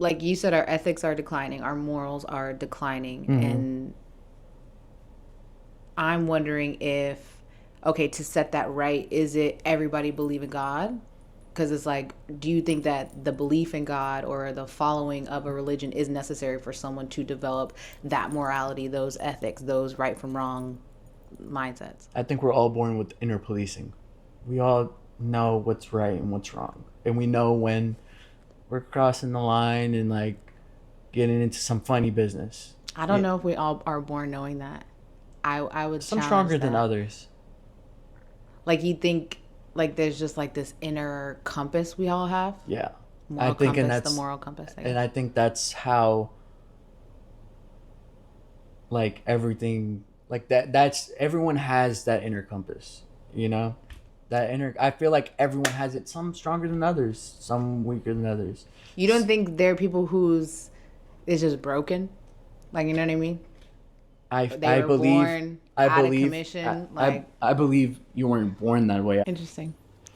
like you said, our ethics are declining, our morals are declining, Hmm. and I'm wondering if, okay, to set that right, is it everybody believe in God? Because it's like, do you think that the belief in God or the following of a religion is necessary for someone to develop that morality, those ethics, those right from wrong mindsets? I think we're all born with inner policing. We all know what's right and what's wrong, and we know when we're crossing the line and like getting into some funny business. I don't Yeah, know if we all are born knowing that. I would some challenge stronger than that. others. Like you think like there's just like this inner compass we all have, Yeah, I moral think, compass, the moral compass, I and guess. I think that's how like everything like that. That's everyone has that inner compass. You know, that inner. I feel like everyone has it. Some stronger than others. Some weaker than others. You don't think there are people whose is just broken? Like, you know what I mean? They I were believe born I out of believe commission. Like, I believe you weren't born that way. interesting.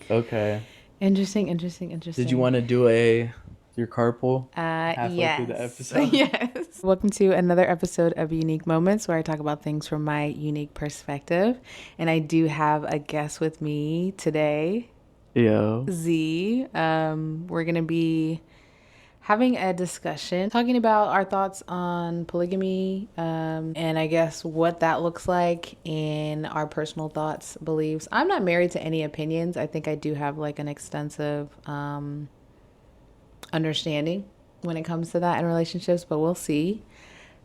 Okay. Interesting, interesting, Did you interesting. want to do a your carpool halfway through the Yes. episode? Yes. Welcome to another episode of Unique Moments where I talk about things from my unique perspective. And I do have a guest with me today, Yo. Z. We're going to be having a discussion talking about our thoughts on polygamy, and I guess what that looks like and our personal thoughts, beliefs. I'm not married to any opinions. I think I do have like an extensive understanding when it comes to that in relationships, but we'll see.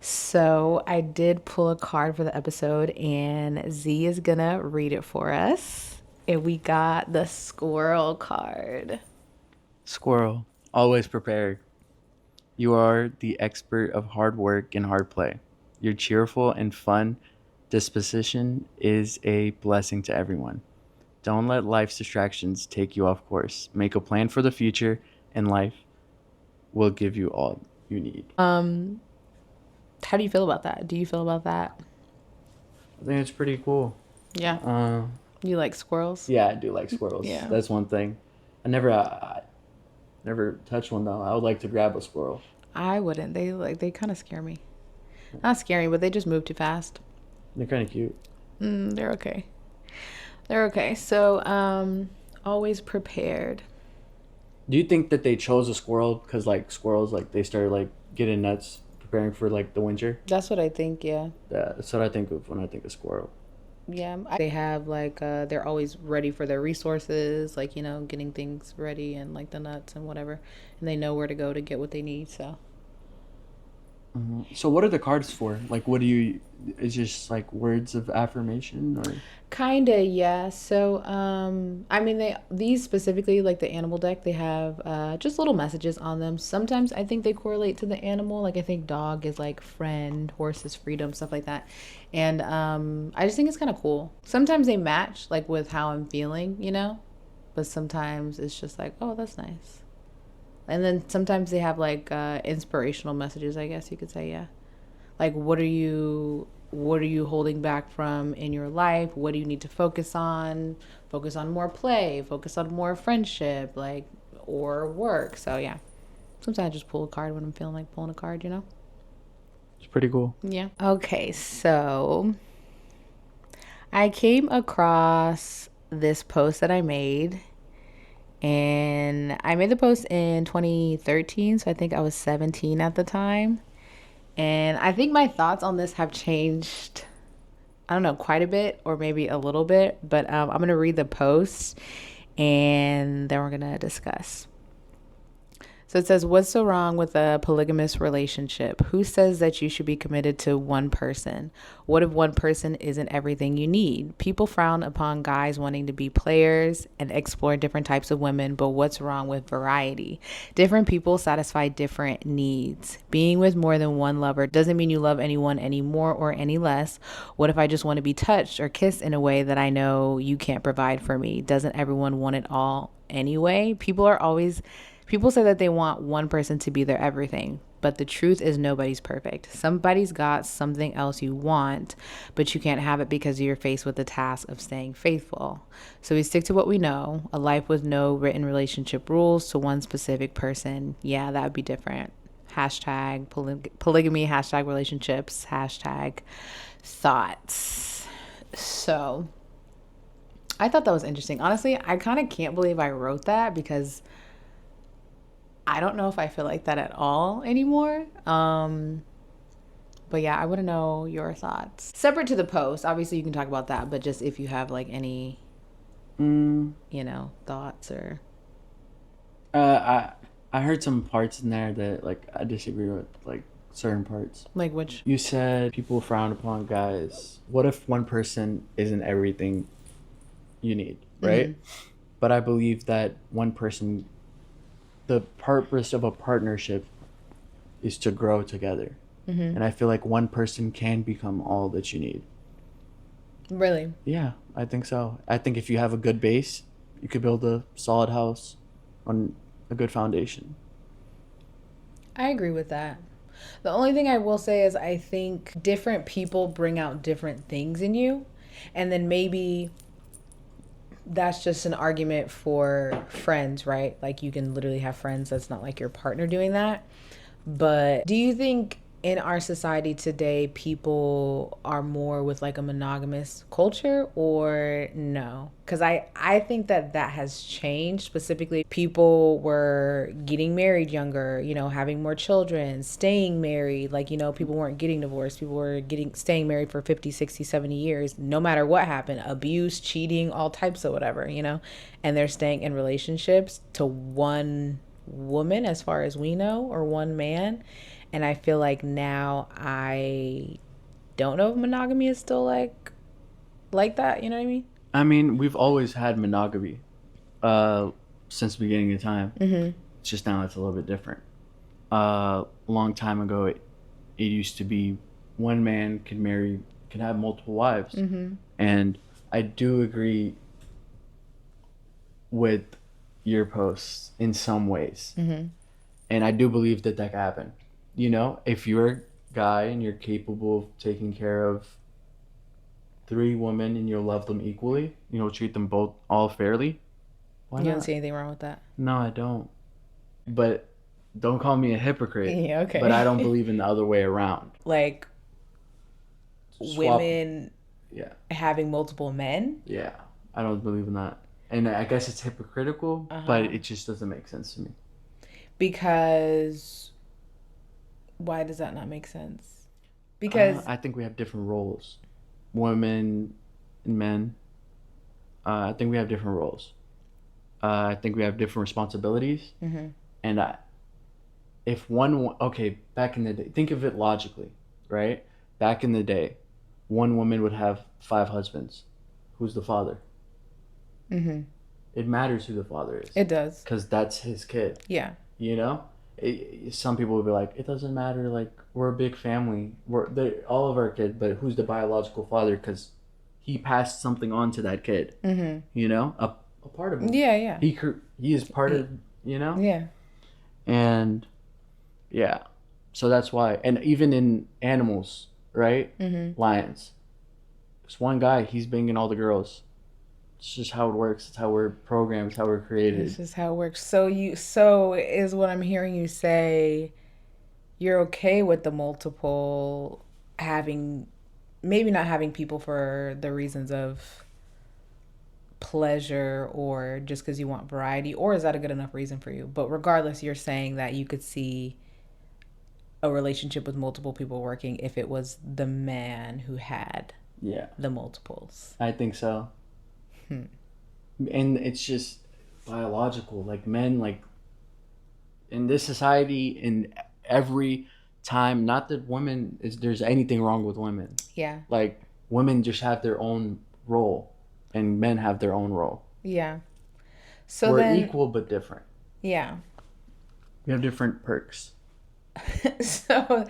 So I did pull a card for the episode, and Z is gonna read it for us. And we got the squirrel card. Squirrel. Always prepared. You are the expert of hard work and hard play. Your cheerful and fun disposition is a blessing to everyone. Don't let life's distractions take you off course. Make a plan for the future, and life will give you all you need. How do you feel about that? Do you feel about that? I think it's pretty cool. Yeah. Uh, You like squirrels? yeah, I do like squirrels. Yeah. That's one thing. I never touched one though. I would like to grab a squirrel. I wouldn't. They kind of scare me. Not scary, but they just move too fast. They're kind of cute. They're okay. They're okay. So, always prepared. Do you think that they chose a squirrel because like squirrels like they started like getting nuts preparing for like the winter? That's what I think. Yeah. Yeah, that's what I think of when I think of squirrel. Yeah. They have like they're always ready for their resources, like getting things ready and like the nuts and whatever, and they know where to go to get what they need. So So what are the cards for? Like, what do you? It's just like words of affirmation, or kinda, yeah. So, I mean, these specifically, like the animal deck, they have just little messages on them. Sometimes I think they correlate to the animal. Like I think dog is like friend, horse is freedom, stuff like that. And I just think it's kind of cool. Sometimes they match like with how I'm feeling. But sometimes it's just like, oh, that's nice. And then sometimes they have like inspirational messages, I guess you could say, yeah. Like what are you holding back from in your life? What do you need to focus on more play, focus on more friendship, like, or work. So yeah, sometimes I just pull a card when I'm feeling like pulling a card. it's pretty cool. Yeah. Okay, so I came across this post that I made, and I made the post in 2013, so I think I was 17 at the time. And I think my thoughts on this have changed, I don't know, quite a bit or maybe a little bit, but I'm going to read the post and then we're going to discuss. So it says, what's so wrong with a polygamous relationship? Who says that you should be committed to one person? What if one person isn't everything you need? People frown upon guys wanting to be players and explore different types of women, but what's wrong with variety? Different people satisfy different needs. Being with more than one lover doesn't mean you love anyone any more or any less. What if I just want to be touched or kissed in a way that I know you can't provide for me? Doesn't everyone want it all anyway? People say that they want one person to be their everything, but the truth is nobody's perfect. Somebody's got something else you want, but you can't have it because you're faced with the task of staying faithful. So we stick to what we know. A life with no written relationship rules to one specific person. Yeah, that would be different. Hashtag polygamy, hashtag relationships, hashtag thoughts. So I thought that was interesting. Honestly, I kind of can't believe I wrote that because I don't know if I feel like that at all anymore. But yeah, I want to know your thoughts. Separate to the post, obviously you can talk about that, but just if you have like any, Mm, thoughts or I heard some parts in there that like I disagree with, like certain parts. like which. You said people frown upon guys. What if one person isn't everything you need, Mm-hmm. right? But I believe that one person, the purpose of a partnership is to grow together. Mm-hmm. And I feel like one person can become all that you need. Really, Yeah, I think so. I think if you have a good base, you could build a solid house on a good foundation. I agree with that. The only thing I will say is I think different people bring out different things in you, and then maybe that's just an argument for friends, right? Like you can literally have friends that's not like your partner doing that. But do you think in our society today people are more with like a monogamous culture or no? Because I think that that has changed. Specifically, people were getting married younger, having more children, staying married. Like, people weren't getting divorced. People were staying married for 50, 60, 70 years, no matter what happened, abuse, cheating, all types of whatever. And they're staying in relationships to one woman as far as we know, or one man. And I feel like now I don't know if monogamy is still like that, you know what I mean? I mean, we've always had monogamy uh, since the beginning of time. Mm-hmm. It's just now it's a little bit different. A long time ago, it used to be one man could have multiple wives. Mm-hmm. And I do agree with your posts in some ways. Mm-hmm. And I do believe that that can happen. If you're a guy and you're capable of taking care of three women and you love them equally, treat them both all fairly, why You don't not? see anything wrong with that? No, I don't. But don't call me a hypocrite. Yeah, But I don't okay. believe in the other way around. Like Swap. women Yeah. having multiple men? Yeah. I don't believe in that. And I guess it's hypocritical, but Uh-huh. it just doesn't make sense to me. Because why does that not make sense? Because I think we have different roles, women and men. I think we have different roles. I think we have different responsibilities. mm-hmm. And if okay, back in the day, think of it logically, right? Back in the day, one woman would have five husbands. Who's the father? Mm-hmm. It matters who the father is It does. because that's his kid. Yeah. You know, some people would be like, it doesn't matter. Like we're a big family. They're all of our kids, but who's the biological father? Because he passed something on to that kid. Mm-hmm. A part of him. Yeah, yeah. He is part of. Yeah. And yeah, so that's why. And even in animals, right? Mm-hmm. Lions. It's one guy. He's banging all the girls. It's just how it works. It's how we're programmed. It's how we're This created. is how it works. So is what I'm hearing you say, you're okay with the multiple having, maybe not having people for the reasons of pleasure or just because you want variety, or is that a good enough reason for you? But regardless, you're saying that you could see a relationship with multiple people working if it was the man who had Yeah, the multiples. I think so. And it's just biological. Like men, like in this society, in every time. Not that there's anything wrong with women. Yeah. Like women just have their own role, and men have their own role. Yeah. So We're then, equal but different. yeah. We have different perks. so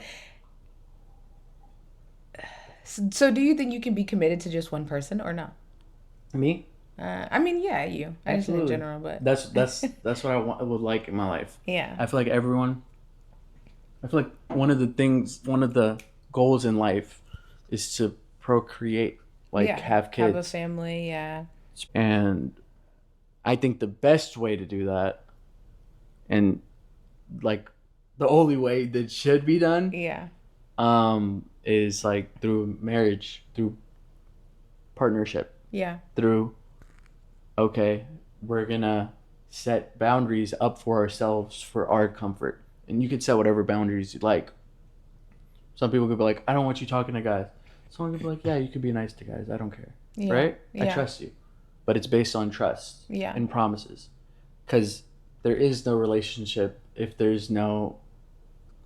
so do you think you can be committed to just one person or not? Me? I mean, yeah, you. I just in Absolutely. general, but That's what I would like in my life. yeah. I feel like one of the goals in life is to procreate, like Yeah. have Have a kids. family, yeah. And I think the best way to do that, and like the only way that should be done Yeah. is like through marriage, through partnership, Yeah. through okay, we're gonna set boundaries up for ourselves for our comfort. And you could set whatever boundaries you like. Some people could be like, I don't want you talking to guys. Someone could be like, yeah, you could be nice to guys. I don't care. Yeah. Right? I Yeah. trust you. But it's based on trust Yeah. and promises. Because there is no relationship if there's no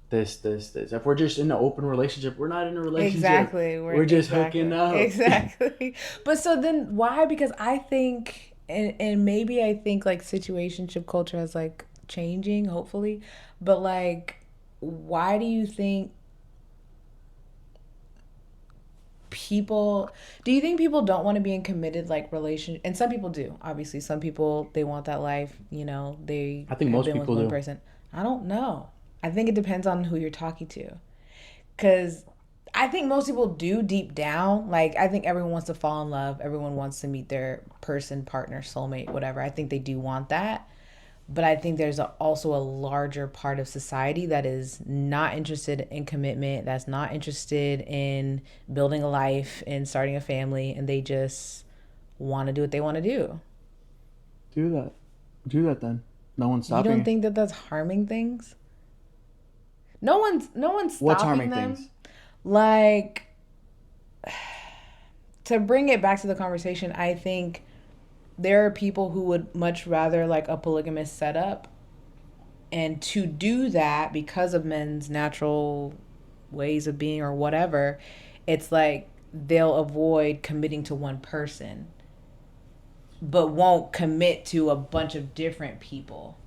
this. If we're just in an open relationship, we're not in a relationship. Exactly. We're just hooking up. Exactly. But so then why? Because I think, and maybe I think like situationship culture is like changing, hopefully. But like, why do you think people, do you think people don't want to be in committed like relation? And some people do, obviously. Some people, they want that life, they I think have most been with people one do. person. I don't know. I think it depends on who you're talking to. Because I think most people do deep down. Like, I think everyone wants to fall in love. Everyone wants to meet their person, partner, soulmate, whatever. I think they do want that. But I think there's also a larger part of society that is not interested in commitment, that's not interested in building a life and starting a family, and they just want to do what they want to do. Do that. Do that then. No one's You stopping don't you. think that that's harming things? No one's What's stopping harming them. things? Like, to bring it back to the conversation, I think there are people who would much rather like a polygamous setup, and to do that because of men's natural ways of being or whatever, it's like they'll avoid committing to one person but won't commit to a bunch of different people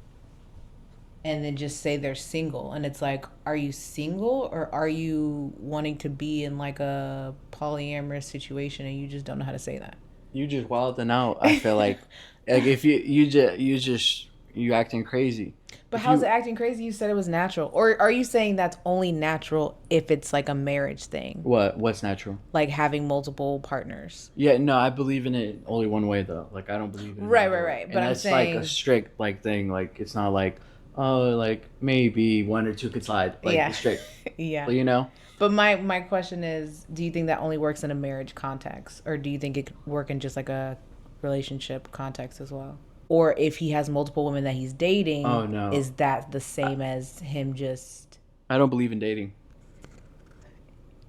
and then just say they're single. And it's like, are you single or are you wanting to be in like a polyamorous situation and you just don't know how to say that? You just wilding out. I feel like if you acting crazy. But If how's it you acting crazy? You said it was natural. Or are you saying that's only natural if it's like a marriage thing? what's natural? Like having multiple partners. Yeah, no, I believe in it only one way though. Like I don't believe in it Right, right, another way. right. But And I'm that's like a saying, strict like thing. Like it's not like oh like maybe one or two could slide. Like yeah. it's strict. Yeah. You know? But my question is, do you think that only works in a marriage context? Or do you think it could work in just like a relationship context as well? Or if he has multiple women that he's dating, Oh no. is that the I, same as him just I don't believe in dating.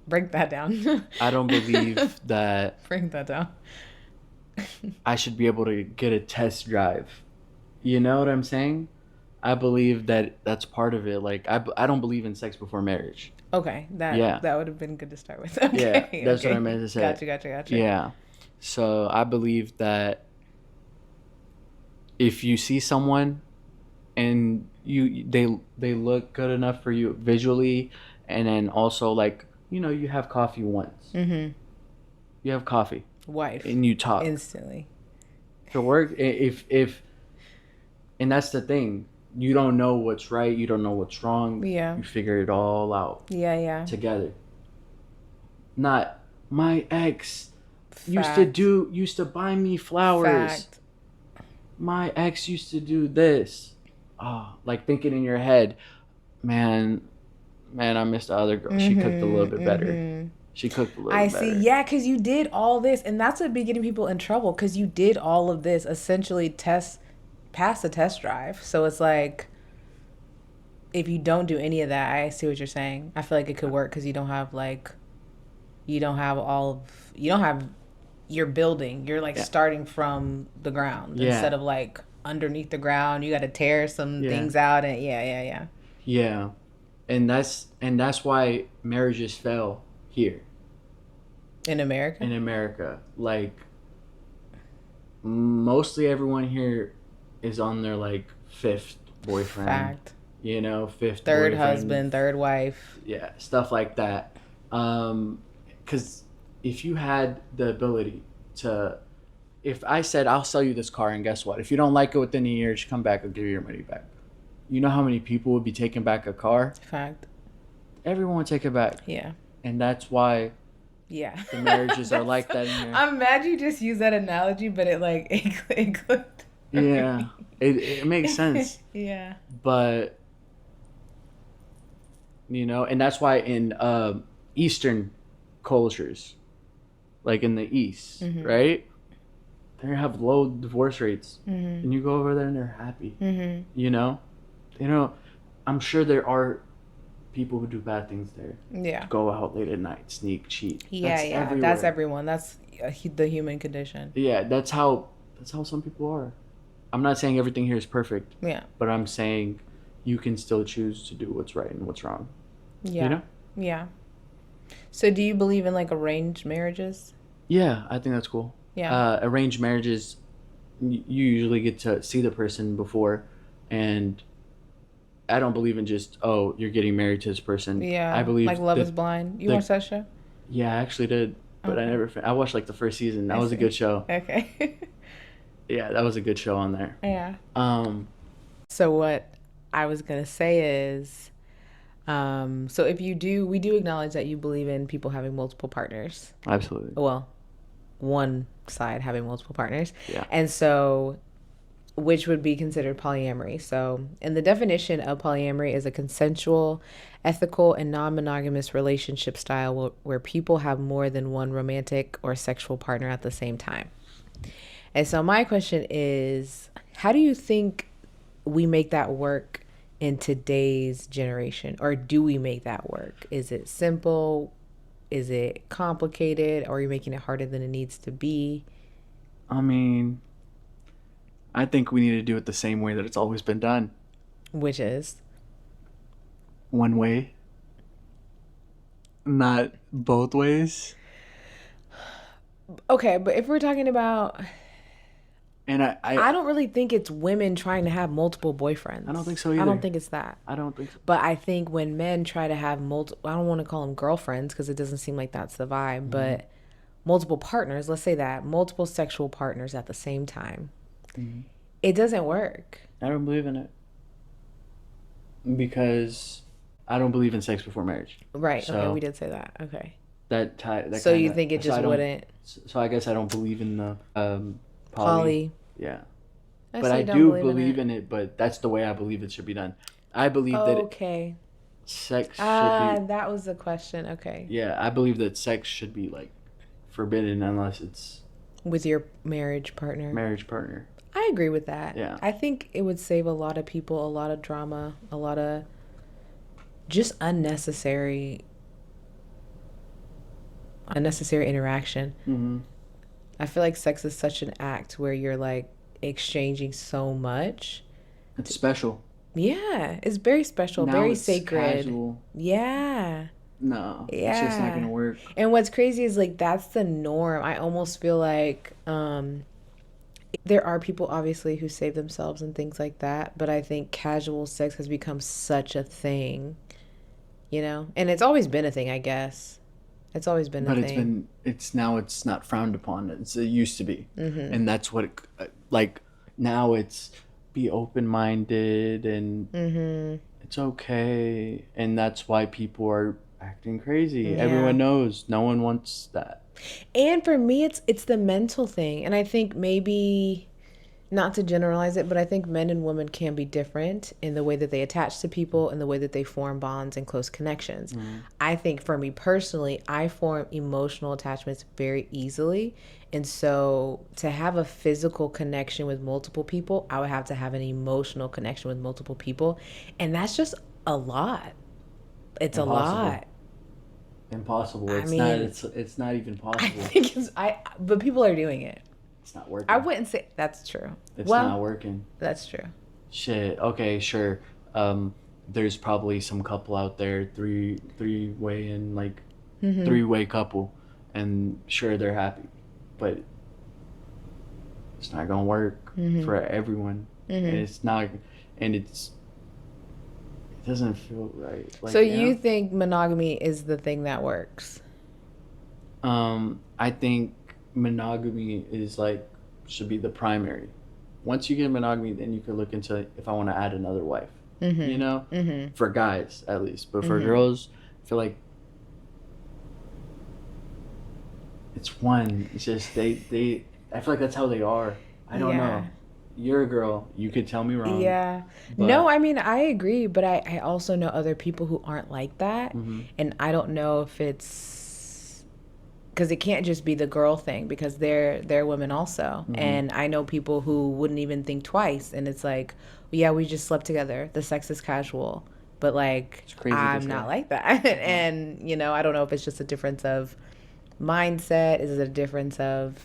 break that down? I don't believe that Break that down. I should be able to get a test drive. You know what I'm saying? I believe that that's part of it. Like I don't believe in sex before marriage. Okay, Yeah. that would have been good to start with. Yeah, Okay, that's what I okay. meant to say. Gotcha. Yeah. So I believe that if you see someone and they look good enough for you visually, and then also like you have coffee once. Mm-hmm. You have coffee Wife. and you talk. Instantly. To work if and that's the thing. You don't know what's right. You don't know what's wrong. Yeah. You figure it all out Yeah. together. Not my ex Fact. used to buy me flowers. Fact. My ex used to do this. Oh, like thinking in your head, man, I missed the other girl. She cooked a little bit better. She cooked a little I bit see. better. Yeah, because you did all this, and that's what be getting people in trouble. Because you did all of this, essentially pass the test drive. So it's like, if you don't do any of that, I see what you're saying. I feel like it could work because you don't have like, you don't have your building. You're like Yeah. starting from the ground Yeah. instead of like underneath the ground. You got to tear some Yeah. things out, and yeah. Yeah. And that's why marriages fail here In America. in America. Like mostly everyone here is on their like fifth boyfriend. Fact. Fifth Third boyfriend, husband, third wife. yeah, stuff like that. Because if you had the ability to, if I said I'll sell you this car and guess what? If you don't like it within a year, just come back. I'll give you your money back. You know how many people would be taking back a car? Fact. Everyone would take it back, Yeah. and that's why Yeah. the marriages are like that in here. I'm mad you just used that analogy, but it like it clicked. Yeah, it makes sense, Yeah. but you know, and that's why in Eastern cultures, like in the East, Mm-hmm. right, they have low divorce rates, Mm-hmm. and you go over there and they're happy, Mm-hmm. you know. I'm sure there are people who do bad things there, Yeah. go out late at night, sneak, cheat. Yeah, That's yeah. That's everywhere. everyone. That's the human condition. Yeah, that's how some people are. I'm not saying everything here is perfect, Yeah. but I'm saying you can still choose to do what's right and what's wrong. You Yeah. know? Yeah. So do you believe in like arranged marriages? Yeah, I think that's cool. Yeah. Arranged marriages, you usually get to see the person before, and I don't believe in just, oh, you're getting married to this person. I Yeah. Like believe Love is that Blind. You the watch that show? yeah, I actually did, but Okay. I watched like the first season. That I was a see. good show. Okay. Yeah, that was a good show on there. Yeah. Um, So what I was gonna say is, so if we do acknowledge that you believe in people having multiple partners. Absolutely. Well, one side having multiple partners. Yeah. And so which would be considered polyamory. So, and the definition of polyamory is a consensual, ethical, and non monogamous relationship style where people have more than one romantic or sexual partner at the same time. And so, my question is, how do you think we make that work in today's generation? Or do we make that work? Is it simple? Is it complicated? Or are you making it harder than it needs to be? I mean, I think we need to do it the same way that it's always been done. Which is, One way, not both ways. okay, but if we're talking about, And I don't really think it's women trying to have multiple I don't boyfriends. think so I don't either. think it's that. I don't think so. But I think when men try to have multiple, I don't want to call them girlfriends because it doesn't seem like that's the vibe, Mm-hmm. but multiple partners, let's say that, multiple sexual partners at the same time, Mm-hmm. it doesn't work. I don't believe in it because I don't believe in sex before marriage. Right. Okay. We So did say that. Okay. that So kind you of think it so I just don't wouldn't so I guess I don't believe in the poly. poly? Yeah, I but so I you don't do believe in believe it. in it. But that's the way I believe it should be done. I believe that Okay. sex should Ah, be that was the question. Okay. yeah. I believe that sex should be like forbidden unless it's With your marriage partner. marriage partner. I agree with that. Yeah. I think it would save a lot of people a lot of drama, a lot of just unnecessary interaction. Mm-hmm. I feel like sex is such an act where you're like exchanging so much. It's special. Yeah, it's very special, Now very it's sacred. casual. Yeah. No, it's just not Yeah. gonna work. And what's crazy is like that's the norm. I almost feel like there are people obviously who save themselves and things like that, but I think casual sex has become such a thing, you know? And it's always been a thing, I guess. It's always been a But thing. it's not frowned upon as it used to be, Mhm. and that's what like now it's be open minded and Mhm. it's okay, and that's why people are acting crazy. Yeah. Everyone knows no one wants that. And for me it's the mental thing. And I think maybe not to generalize it, but I think men and women can be different in the way that they attach to people and the way that they form bonds and close connections. Mm-hmm. I think for me personally, I form emotional attachments very easily. And so to have a physical connection with multiple people, I would have to have an emotional connection with multiple people. And that's just a lot. It's a Impossible. lot. Impossible. I mean, It's not even I possible. think but people are doing it. It's not I working. wouldn't say that's true. It's Well, not working. that's true. Shit. Okay, sure. There's probably some couple out there, three way and like Mm-hmm. three-way couple, and sure they're happy, but it's not gonna work Mm-hmm. for everyone, and Mm-hmm. it's not, and it doesn't feel right. So Like you think monogamy is the thing that works? I think monogamy is like should be the primary. Once you get monogamy, then you can look into if I want to add another wife. You know, Mm-hmm. Mm-hmm. for guys at least, but for Mm-hmm. girls, I feel like it's one. It's just they. I feel like that's how they are. I don't Yeah. know. you're a girl. You could tell me wrong, Yeah. No, but I mean, I agree, but I also know other people who aren't like that. hmm And I don't know if it's because it can't just be the girl thing because they're women also. hmm And I know people who wouldn't even think twice. And it's like, yeah, we just slept together. The sex is casual. But like, it's crazy to I'm not say. like that. Uh-huh. And, I don't know if it's just a difference of mindset. Is it a difference of,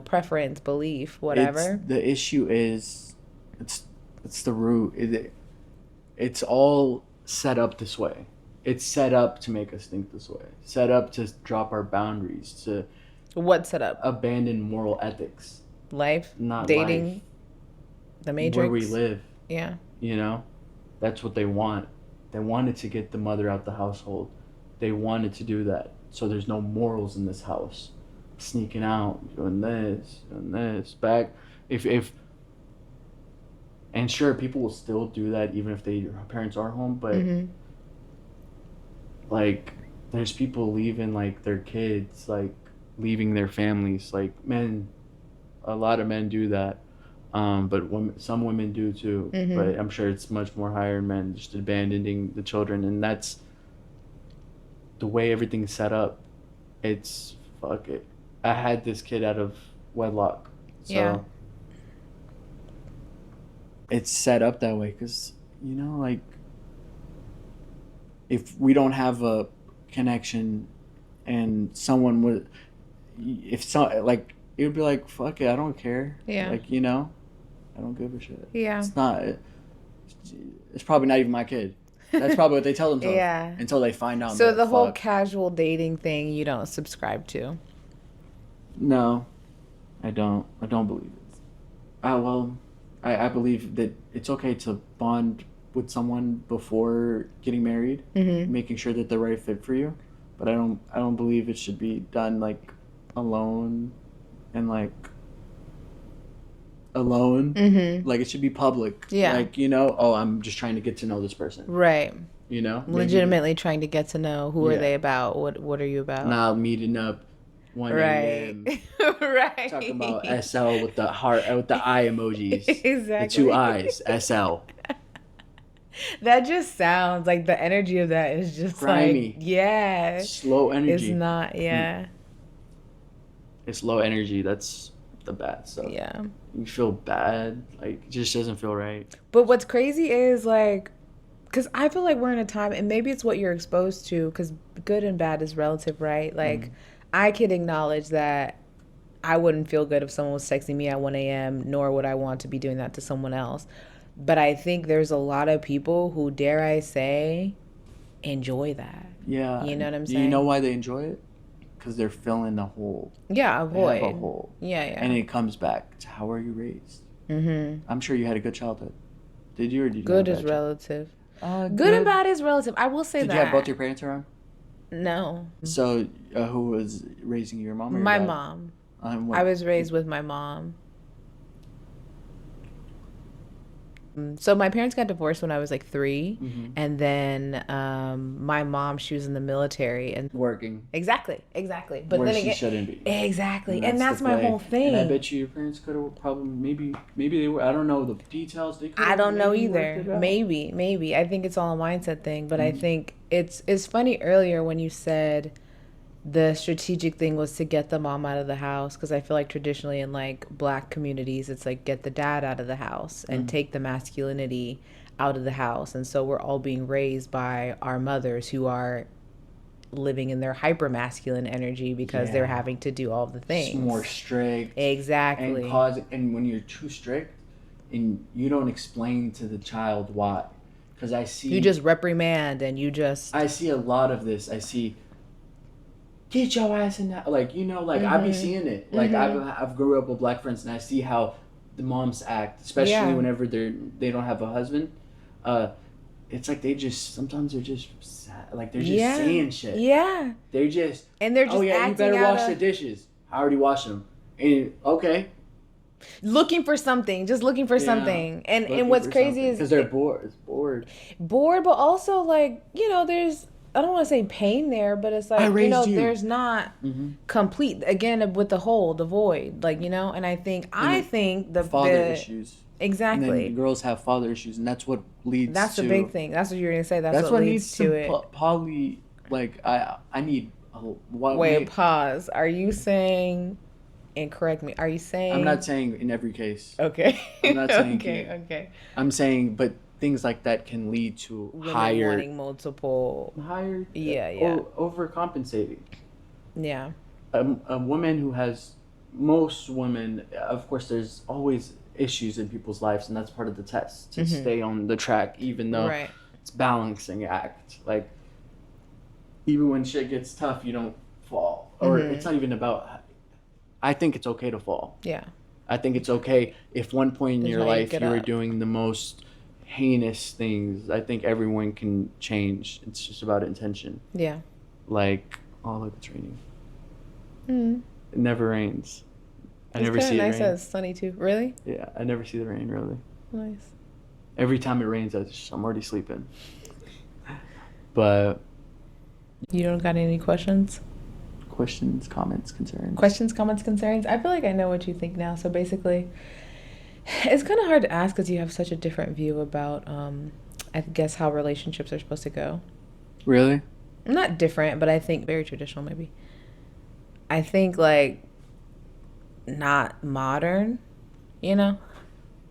preference, belief, It's whatever? the issue is, it's it's the root. It's all set up this way. It's set up to make us think this way. Set up to drop our boundaries, to What setup? abandon moral ethics, Life, not life, dating, the where we Matrix. live. Yeah. You know, that's what they want. They wanted to get the mother out the household. They wanted to do that. So there's no morals in this house. Sneaking out, doing this, back. If and sure, people will still do that even if their parents are home. But Mm-hmm. like, there's people leaving like their kids, like leaving their families. Like men, a lot of men do that. But some women do too. Mm-hmm. But I'm sure it's much more higher in men, just abandoning the children, and that's the way everything's set up. It's fuck it. I had this kid out of wedlock, Yeah. so it's set up that way. Cause like if we don't have a connection, and someone would, if so, like it would be like fuck it, I don't care. Yeah. Like I don't give a shit. Yeah. It's not. It's probably not even my kid. That's probably what they tell themselves Yeah. until they find out So that the whole fuck. casual dating thing you don't subscribe to. No, I don't. I don't believe it. Well, I believe that it's okay to bond with someone before getting married, Mm-hmm. making sure that they're right fit for you. But I don't believe it should be done like alone, and like alone. Mm-hmm. Like it should be public. Yeah. Like oh, I'm just trying to get to know this person. Right. Maybe Legitimately trying to get to know who are yeah. they about? What are you about? Not meeting up 1 Right. a.m. Right. talking about SL with the heart with the eye emojis, the two Exactly. eyes SL. That just sounds like the energy of that is just like, Grimy, yeah, slow it's energy. not, yeah, It's low energy. That's the bad stuff. yeah. You feel bad. Like it just doesn't feel right. But what's crazy is like, because I feel like we're in a time, and maybe it's what you're exposed to, because good and bad is relative, right? Like, Mm-hmm. I can acknowledge that I wouldn't feel good if someone was texting me at 1 a.m., nor would I want to be doing that to someone else. But I think there's a lot of people who, dare I say, enjoy that. Yeah. You know what I'm Do you know saying? why they enjoy it? Because they're filling the hole. Yeah, They have a avoid. hole, Yeah, and yeah. it comes back to how are you raised. Mm-hmm. I'm sure you had a good childhood. Did you, or did you have Good a is bad childhood? relative. Good and Good. bad is relative. I will say Did you have both that. your parents around? No. So, who was raising you, your mom or your My dad? mom. I What? was raised with my mom. So my parents got divorced when I was like 3, Mm-hmm. and then my mom, she was in the military, and Working exactly. But where then she again, shouldn't be, exactly, and and that's the that's my play. whole And I thing. bet you your parents could have probably maybe they were. I don't know the details. They could I have don't know maybe worked either. it out. Maybe. I think it's all a mindset thing, but I Mm-hmm. think it's funny earlier when you said the strategic thing was to get the mom out of the house, because I feel like traditionally in like black communities it's like get the dad out of the house and Mm-hmm. take the masculinity out of the house, and so we're all being raised by our mothers who are living in their hyper masculine energy because they're Yeah, having to do all the it's more things. strict Exactly. and when you're too strict and you don't explain to the child why, because You just reprimand and you just I see a lot of this. I see get your ass in that, like like I be mhm. seeing it, like Mhm. I've grew up with black friends, and I see how the moms act, especially Yeah. whenever they don't have a husband. uh it's like they just sometimes they're just sad, like they're just Yeah. saying shit. Yeah. They're just, And they're oh just yeah, you acting better out wash the of dishes. I already washed them. And okay, looking for something, just looking for yeah, something. And looking what's for crazy something is because they're bored. It's bored. bored, but also like, there's, I don't want to say pain there, but it's I like, raised you. there's not Mm-hmm. complete, again, with the hole, the void, like, and I think And the father issues. And then Exactly. girls have father issues, and that's what leads That's the big to thing. That's what you're gonna say. That's that's what what leads leads to to it. like I need what Wait, may pause. Are you saying, and correct me, are you I'm not saying, saying in every case. okay, I'm not saying okay, here. okay. I'm saying, but things like that can lead to Women wanting higher yeah, yeah, or overcompensating. yeah. A woman who has most women, of course, there's always issues in people's lives, and that's part of the test to Mm-hmm. stay on the track, even though Right. it's balancing act. Like even when shit gets tough, you don't fall, or it's Mm-hmm. not even about. I think it's okay to fall. Yeah. I think it's okay if one point in This is your how you life get you were up. doing the most heinous things. I think everyone can change. It's just about intention. Yeah. Like, oh look, it's raining. Mm. It never rains. I It's never kind of see it nice that rain. it's sunny too. Really? Yeah, I never see the rain really. Nice. Every time it rains, I'm already sleeping. But You don't got any questions? questions, comments, concerns. Questions, comments, concerns? I feel like I know what you think now. So basically, it's kind of hard to ask because you have such a different view about, I guess, how relationships are supposed to go. Really? Not different, but I think very traditional, maybe. I think, like, not modern, you know?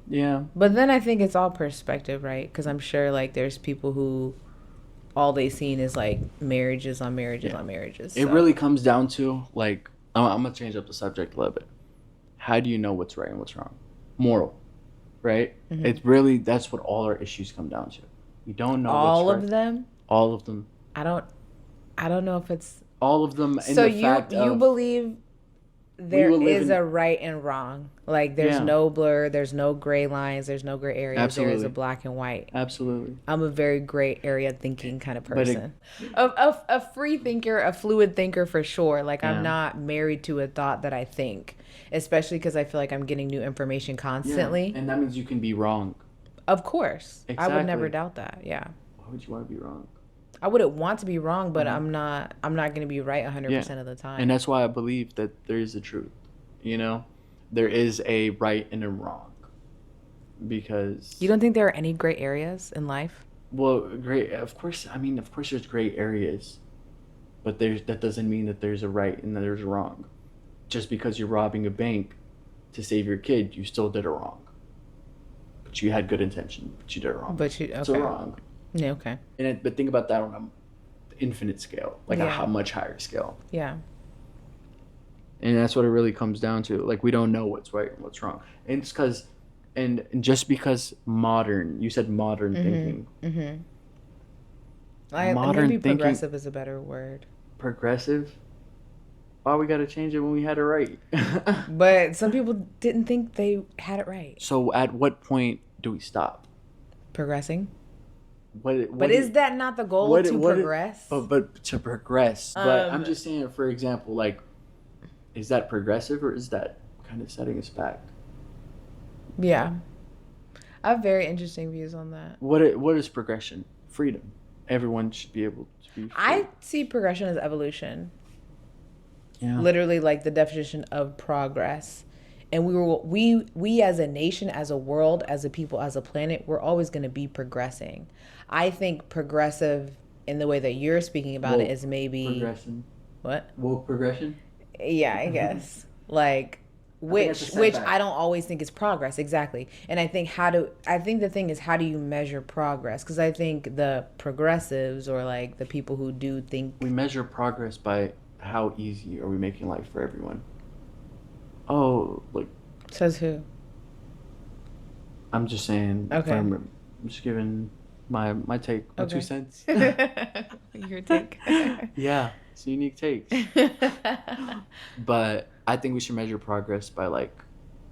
Yeah. But then I think it's all perspective, right? Because I'm sure, like, there's people who all they seen is, like, marriages on marriages Yeah. on marriages. It So, really comes down to like I'm gonna change up the subject a little bit. How do you know what's right and what's wrong? Moral, right? mm-hmm. It's really that's what all our issues come down to. We don't know what's All right. of them, All of them. I don't, I don't know if it's. All of them in So the you fact you of believe we there will live is in a right and wrong. Like there's yeah, no blur, there's no gray lines, there's no gray areas. There is a absolutely. black and white. Absolutely. I'm a very gray area thinking kind of But it person. A free thinker, a fluid thinker for sure. Like I'm yeah. not married to a thought that I think, especially because I feel like I'm getting new information Yeah. constantly. And that means you can be wrong. Of course, I would never Exactly. doubt that. Yeah, Why would you want to be wrong? I wouldn't want to be wrong, but Uh-huh. I'm not. I'm not going to be right Yeah. 100% of the And time. that's why I believe that there is a truth. You know? There is a right and a wrong. You Because don't think there are any gray areas in life? well, great. Of course, I mean, of course, there's gray areas, but that doesn't mean that there's a right and that there's a wrong. Just because you're robbing a bank to save your kid, you still did it wrong. But you had good intention, but you did it wrong. But you It's a okay? wrong. Yeah, okay. But think about that on an infinite scale, like Yeah, a much higher scale. yeah, And that's what it really comes down to. Like we don't know what's right and what's wrong, and it's because, and just because modern, you said modern thinking, mm-hmm. modern Maybe thinking, progressive is a better word. progressive. Why we got to change it when we had it right? But some people didn't think they had it right. So at what point do we stop? Progressing. What But is that not the goal what to what progress? but to progress? But I'm Um, just saying, for example, like, is that progressive or is that kind of setting us back? yeah. I have very interesting views on that. What is progression? Freedom. Everyone should be able to be free. I see progression as evolution. Yeah. Literally like the definition of progress. And we as a nation, as a world, as a people, as a planet, we're always going to be progressing. I think progressive in the way that you're speaking about it Woke is maybe progression. what? Woke progression. Yeah, I guess. Like I think that's a which setback. I don't always think is progress exactly. And I think the thing is how do you measure progress? Cuz I think the progressives or like the people who do think We measure progress by how easy are we making life for everyone. Oh, like says who? I'm just saying. Okay. I'm just giving my take, my Okay. 2 cents. Your take. Yeah, it's unique takes. But I think we should measure progress by like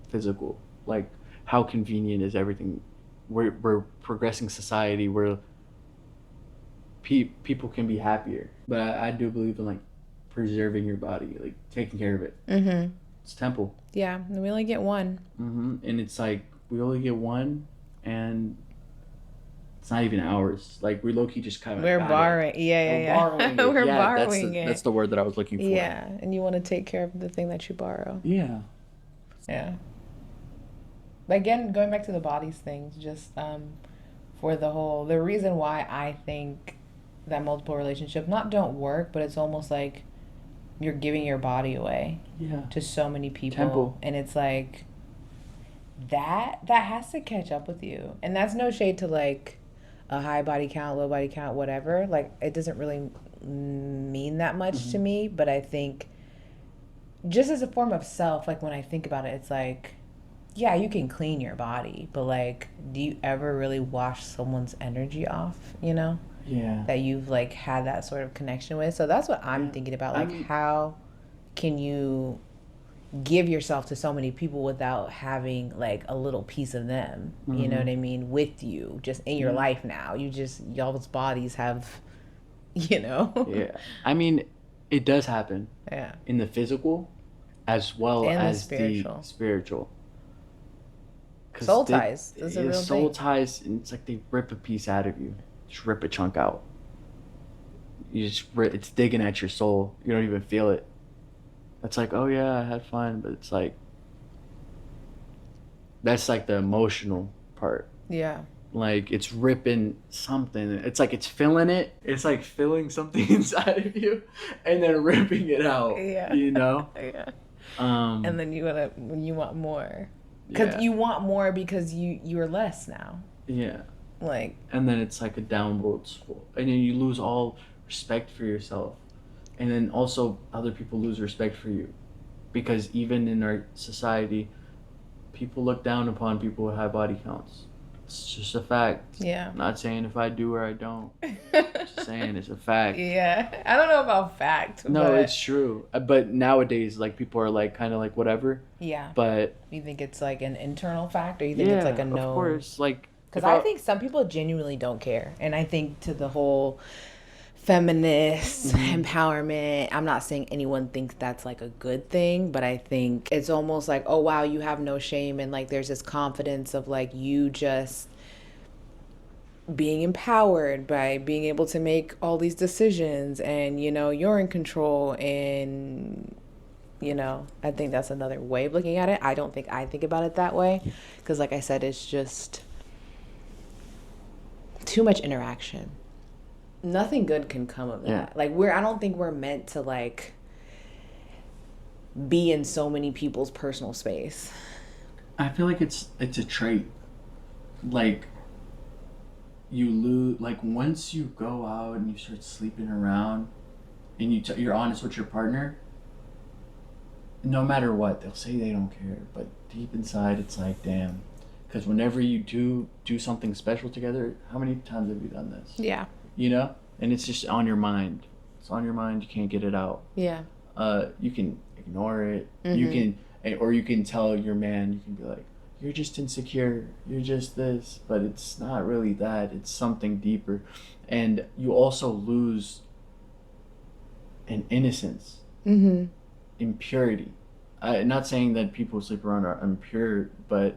physical, like how convenient is everything. We're progressing society where people can be happier. But I do believe in like preserving your body, like taking care of it. Mhm. It's temple. Yeah, and we only get one. And it's like we only get one, and it's not even ours. Like we low key just kind of We're got borrowing. it. Yeah, We're yeah, borrowing yeah. it. We're Yeah, borrowing it. that's the word that I was looking for. Yeah, and you want to take care of the thing that you borrow. Yeah. Yeah. again, going back to the bodies things, just for the reason why I think that multiple relationship not don't work, but it's almost like you're giving your body away Yeah. to so many people, Temple. and it's like that has to catch up with you, and that's no shade to like a high body count, low body count, whatever. Like it doesn't really mean that much to me, but I think just as a form of self, like when I think about it, it's like, yeah, you can clean your body, but like, do you ever really wash someone's energy off, you know? Yeah. That you've like had that sort of connection with. So that's what I'm Yeah. thinking about. I Like, mean, how can you give yourself to so many people without having like a little piece of them, you know what I mean, with you just in your yeah. life now? Y'all's bodies have, you know? Yeah. I mean, it does happen Yeah. in the physical as well And the as the spiritual. spiritual. Because Soul ties. That's a real soul thing. ties, and it's like they rip a piece out of you, just rip a chunk out. It's digging at your soul. You don't even feel it. It's like, oh yeah, I had fun, but it's like that's like the emotional part. Yeah. Like it's ripping something. It's like it's filling it. It's like filling something inside of you, and then ripping it out. Yeah. You know. Yeah. Um. And then you want more. Cuz Yeah. you want more because you're less now. Yeah. Like, And then it's like a downward spiral, and then you lose all respect for yourself, and then also other people lose respect for you, because even in our society, people look down upon people with high body counts. It's just a fact. yeah. I'm not saying if I do or I don't. Just saying it's a fact. Yeah. I don't know about fact, No, but it's true. But nowadays, like people are like kind of like whatever. yeah. But You think it's like an internal fact, or you think it's like yeah, a of known? course. Like Because if I I think some people genuinely don't care. And I think to the whole feminist empowerment, I'm not saying anyone thinks that's like a good thing, but I think it's almost like, oh, wow, you have no shame. And like there's this confidence of like you just being empowered by being able to make all these decisions, and you know you're in control. And you know, I think that's another way of looking at it. I don't think I think about it that way, because like I said, it's just too much interaction. Nothing good can come of that. Yeah. Like I don't think we're meant to like be in so many people's personal space. I feel like it's a trait. Like you lose, like once you go out and you start sleeping around, and you're honest with your partner. No matter what, they'll say they don't care, but deep inside, it's like, damn. Because whenever you do something special together, how many times have you done this? Yeah. You know, and it's just on your mind. It's on your mind. You can't get it out. Yeah. You can ignore it. You can, or you can tell your man. You can be like, "You're just insecure. You're just this," but it's not really that. It's something deeper, and you also lose an innocence, impurity. I'm not saying that people who sleep around are impure, but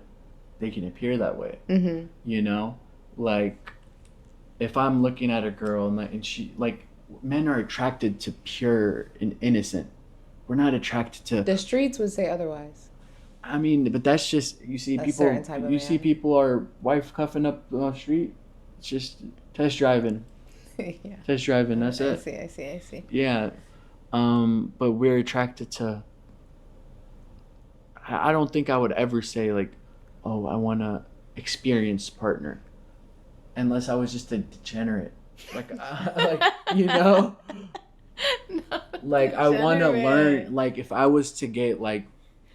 they can appear that way. You know, like if I'm looking at a girl and she like, men are attracted to pure and innocent. We're not attracted to. The streets would say otherwise. I mean, but that's just you see A people. certain type of You see man. people are wife cuffing up on the street. It's just test driving. Yeah. Test driving. That's I it. see. I see. I see. Yeah. But we're attracted to. I don't think I would ever say like, oh, I want a experienced partner, unless I was just a degenerate. Like, like you know, like I want to learn. Like if I was to get like,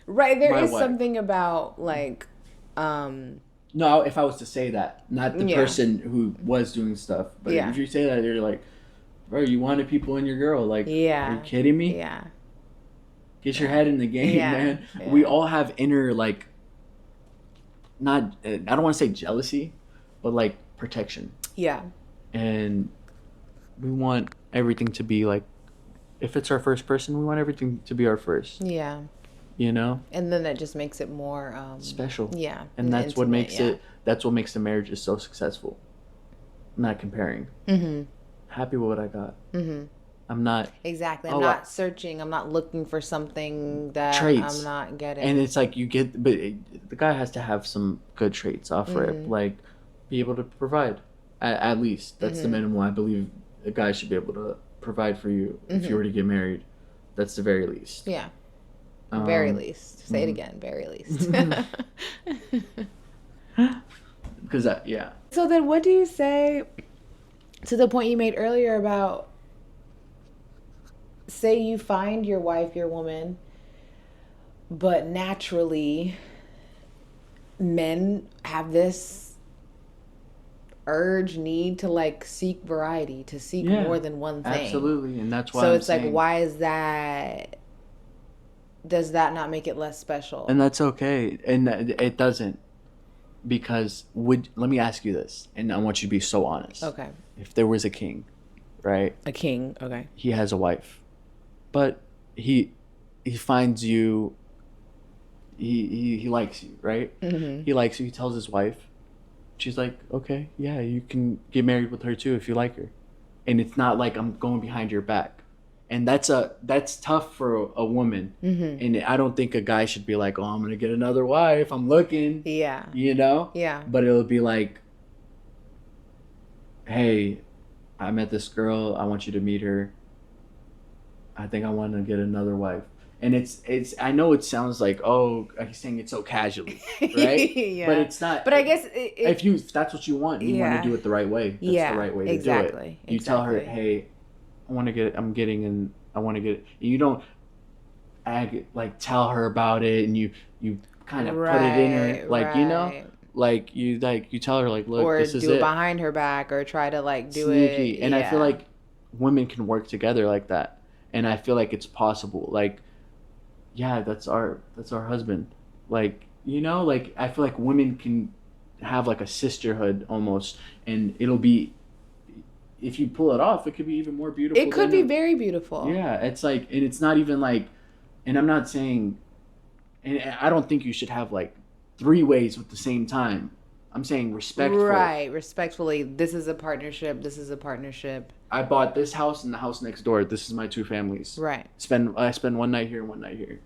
Right, there my is wife. something about like no, if I was to say that, not the Yeah. person who was doing stuff, but Yeah. if you say that, you're like, bro, you wanted people in your girl. Like, Yeah. are you kidding me? Yeah. Get your head in the game, Yeah. man. Yeah. We all have inner like, not I don't want to say jealousy, but like protection, Yeah. and we want everything to be like, if it's our first person, we want everything to be our first. Yeah. You know, And then that just makes it more special. yeah. And that's what intimate, makes it. That's what makes the marriages so successful. I'm not comparing. Happy with what I got. I'm not. Exactly. I'm Oh, not searching. I'm not looking for something that I'm traits. not And getting. it's like you get, but the guy has to have some good traits off rip, like be able to provide. At least that's the minimum I believe a guy should be able to provide for you if you were to get married. That's the very least. Yeah. Very Um, least. Say it again. Very least. because yeah, So then, what do you say to the point you made earlier about, say you find your wife, your woman, but naturally men have this urge, need to like seek variety, to seek yeah, more than one thing. absolutely, and that's why So I'm it's like, saying, why is that? Does that not make it less special? and that's okay, and it doesn't because would let me ask you this, and I want you to be so honest. Okay. If there was a king, right? A king. Okay. He has a wife, but he he finds you. He likes you, right? He likes you. He tells his wife. She's like, okay, yeah, you can get married with her too if you like her, and it's not like I'm going behind your back, and that's tough for a woman, and I don't think a guy should be like, oh, I'm gonna get another wife. I'm looking, Yeah. you know, Yeah. but it'll be like, hey, I met this girl. I want you to meet her. I think I want to get another wife. And it's I know it sounds like, oh, he's saying it so casually, right? Yeah. But it's not. But I guess If that's what you want, and you want to do it the right way. That's Yeah, the right way to exactly, do it. You tell her, exactly. hey, I'm getting and I want to get. You don't like tell her about it, and you kind of put it in her, Right, like right. like you tell her like, look, Or this is do it it. behind her back, or try to like do it. Sneaky, and I feel Yeah. like women can work together like that, and I feel like it's possible. Like, yeah, that's our husband. Like, like I feel like women can have like a sisterhood almost, and it'll be if you pull it off, it could be even more beautiful. It could be very beautiful. Yeah, it's like, and it's not even like, and I'm not saying, and I don't think you should have like three ways at the same time. I'm saying respectful. Right, respectfully. This is a partnership. This is a partnership. I bought this house and the house next door. This is my two families. Right. I spend one night here and one night here.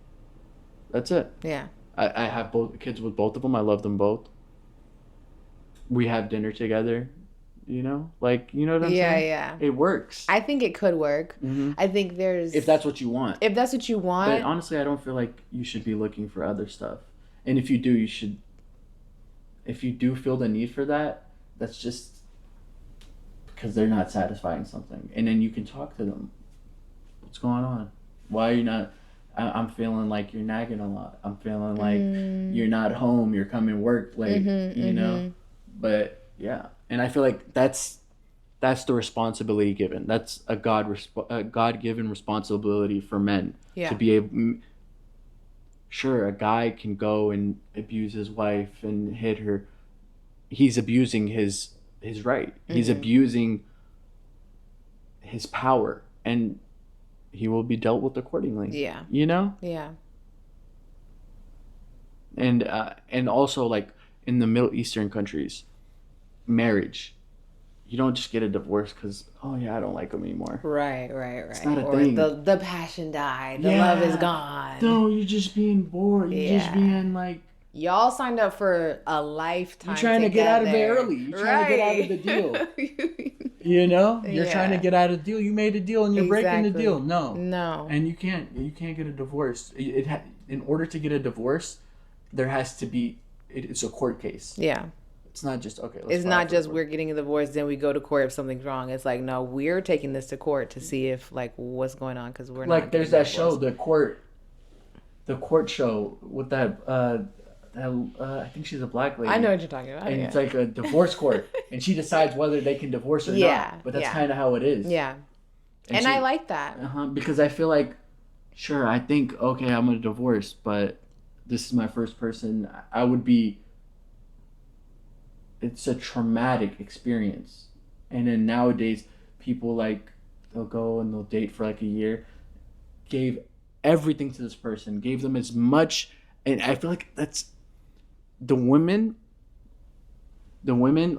That's it. Yeah. I have both kids with both of them. I love them both. We have dinner together. Like, you know what I'm saying? Yeah. It works. I think it could work. I think If that's what you want. If that's what you want. But honestly, I don't feel like you should be looking for other stuff. And if you do, you should. If you do feel the need for that, that's just because they're not satisfying something. And then you can talk to them. What's going on? Why are you not? I'm feeling like you're nagging a lot. I'm feeling like you're not home. You're coming work late. But yeah, and I feel like that's the responsibility given. That's a God-given responsibility for men to be able. Sure, a guy can go and abuse his wife and hit her. He's abusing his right. He's abusing his power, and he will be dealt with accordingly. Yeah. Yeah. And also, like in the Middle Eastern countries, marriage, you don't just get a divorce because, oh yeah, I don't like him anymore. Right. It's not a or thing. the passion died. The love is gone. No, you're just being bored. You're just being like, y'all signed up for a lifetime. You're trying to get out of it early. You're trying to get out of the deal. You're trying to get out of the deal. You made a deal and you're breaking the deal. No. And you can't get a divorce. In order to get a divorce, there has to be. It's a court case. Yeah. It's not just okay. It's not just we're getting a divorce, then we go to court if something's wrong. It's like, no, we're taking this to court to see if like what's going on because we're like not. There's that show, the court show with that. I think she's a black lady. I know what you're talking about. And it's like a divorce court, and she decides whether they can divorce or not. But that's kind of how it is. Yeah. And I like that. Because I feel like, sure, I think, okay, I'm going to divorce, but this is my first person. I would be. It's a traumatic experience. And then nowadays, people they'll go and they'll date for like a year, gave everything to this person, gave them as much. And I feel like that's the women,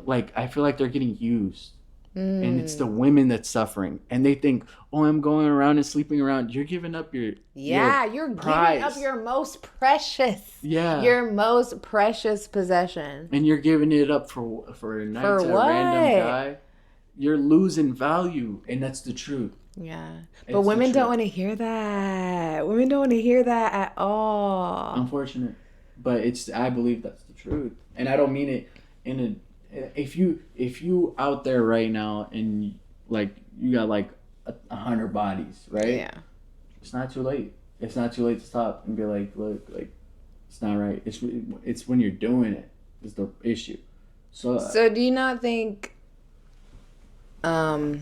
like, I feel like they're getting used. and it's the Mm. women that's suffering, and they think, oh, I'm going around and sleeping around. You're giving up your Yeah, you're giving up prize. your most precious, Yeah, your most precious possession. and you're giving it up for a night For to a random what? guy. You're losing value, and that's the truth. Yeah. But It's the women don't truth. want to hear that. Women don't want to hear that at all. Unfortunate, but it's, I believe that's the truth, and I don't mean it in a. If you out there right now and like you got like 100 bodies, right? Yeah. It's not too late. It's not too late to stop and be like, look, like it's not right. It's when you're doing it is the issue. So So do you not think um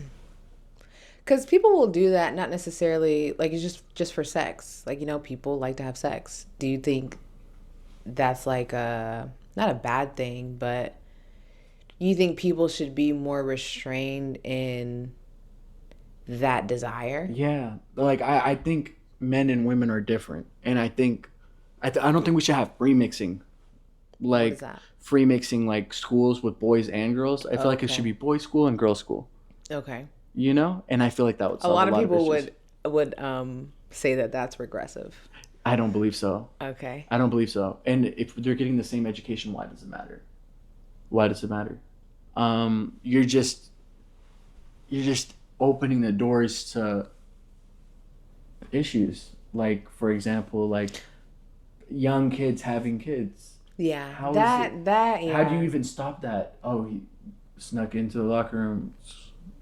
because people will do that not necessarily like it's just for sex. Like, people like to have sex. Do you think that's like a not a bad thing, but you think people should be more restrained in that desire? yeah, like I think men and women are different, and I think I don't think we should have free mixing, What is like that? free mixing like schools with boys and girls. I feel like it should Okay. be boys school and girls school. Okay. And I feel like that would A solve a lot of lot of people issues. would say that that's regressive. I don't believe so. Okay. I don't believe so. And if they're getting the same education, why does it matter? Why does it matter? You're just opening the doors to issues. Like for example, like young kids having kids. Yeah. How is it? That How do you yeah. even stop that? Oh, he snuck into the locker room.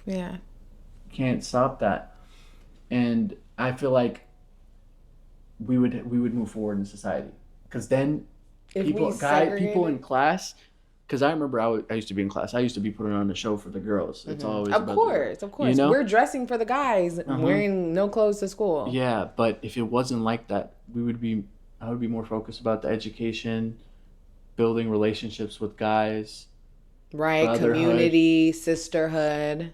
Yeah. Can't stop that. And I feel like we would move forward in society because then If we people in segregated. class, because I remember I used to be in class. I used to be putting on a show for the girls. It's always Of about the girls. course, of You course. know? We're dressing for the guys, Uh-huh. wearing no clothes to school. Yeah, but if it wasn't like that, I would be more focused about the education, building relationships with guys, Right? brotherhood, Community, sisterhood.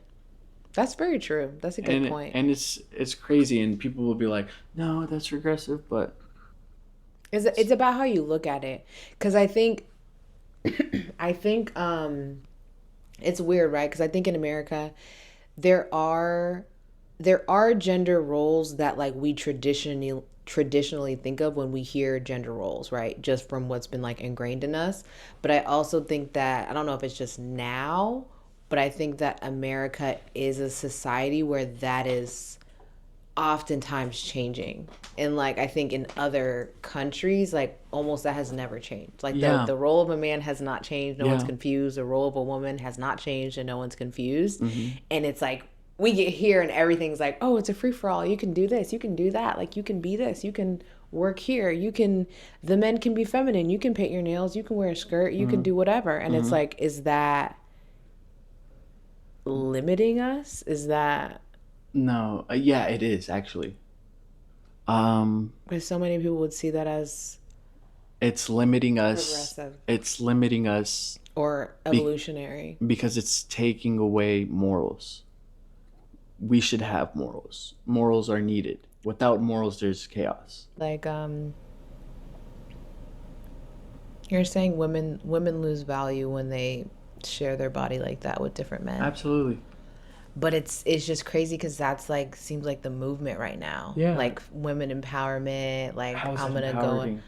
That's very true. That's a good and point. it's crazy, and people will be like, "No, that's regressive," but It's about how you look at it. Because I think, I think, it's weird, right? Because I think in America, there are there are gender roles that like we traditionally think of when we hear gender roles, right? Just from what's been like ingrained in us. But I also think that I don't know if it's just now, but I think that America is a society where that is oftentimes changing. And like I think in other countries, like almost that has never changed. Like the yeah, the role of a man has not changed, no one's yeah, confused. The role of a woman has not changed and no one's confused. hmm And it's like we get here and everything's like, oh, it's a free for all. You can do this, you can do that. Like you can be this, you can work here, you can the men can be feminine, you can paint your nails, you can wear a skirt, you can hmm do whatever. And it's hmm like, is that limiting us? Is that no, yeah, it is actually. Um, because so many people would see that as it's limiting us. progressive It's limiting us or be, evolutionary. because it's taking away morals. We should have morals. Morals are needed. Without morals, there's chaos. Like you're saying women lose value when they share their body like that with different men. Absolutely. But it's just crazy cuz that's like seems like the movement right now. Yeah. Like women empowerment, like How is I'm that going to go and empowering?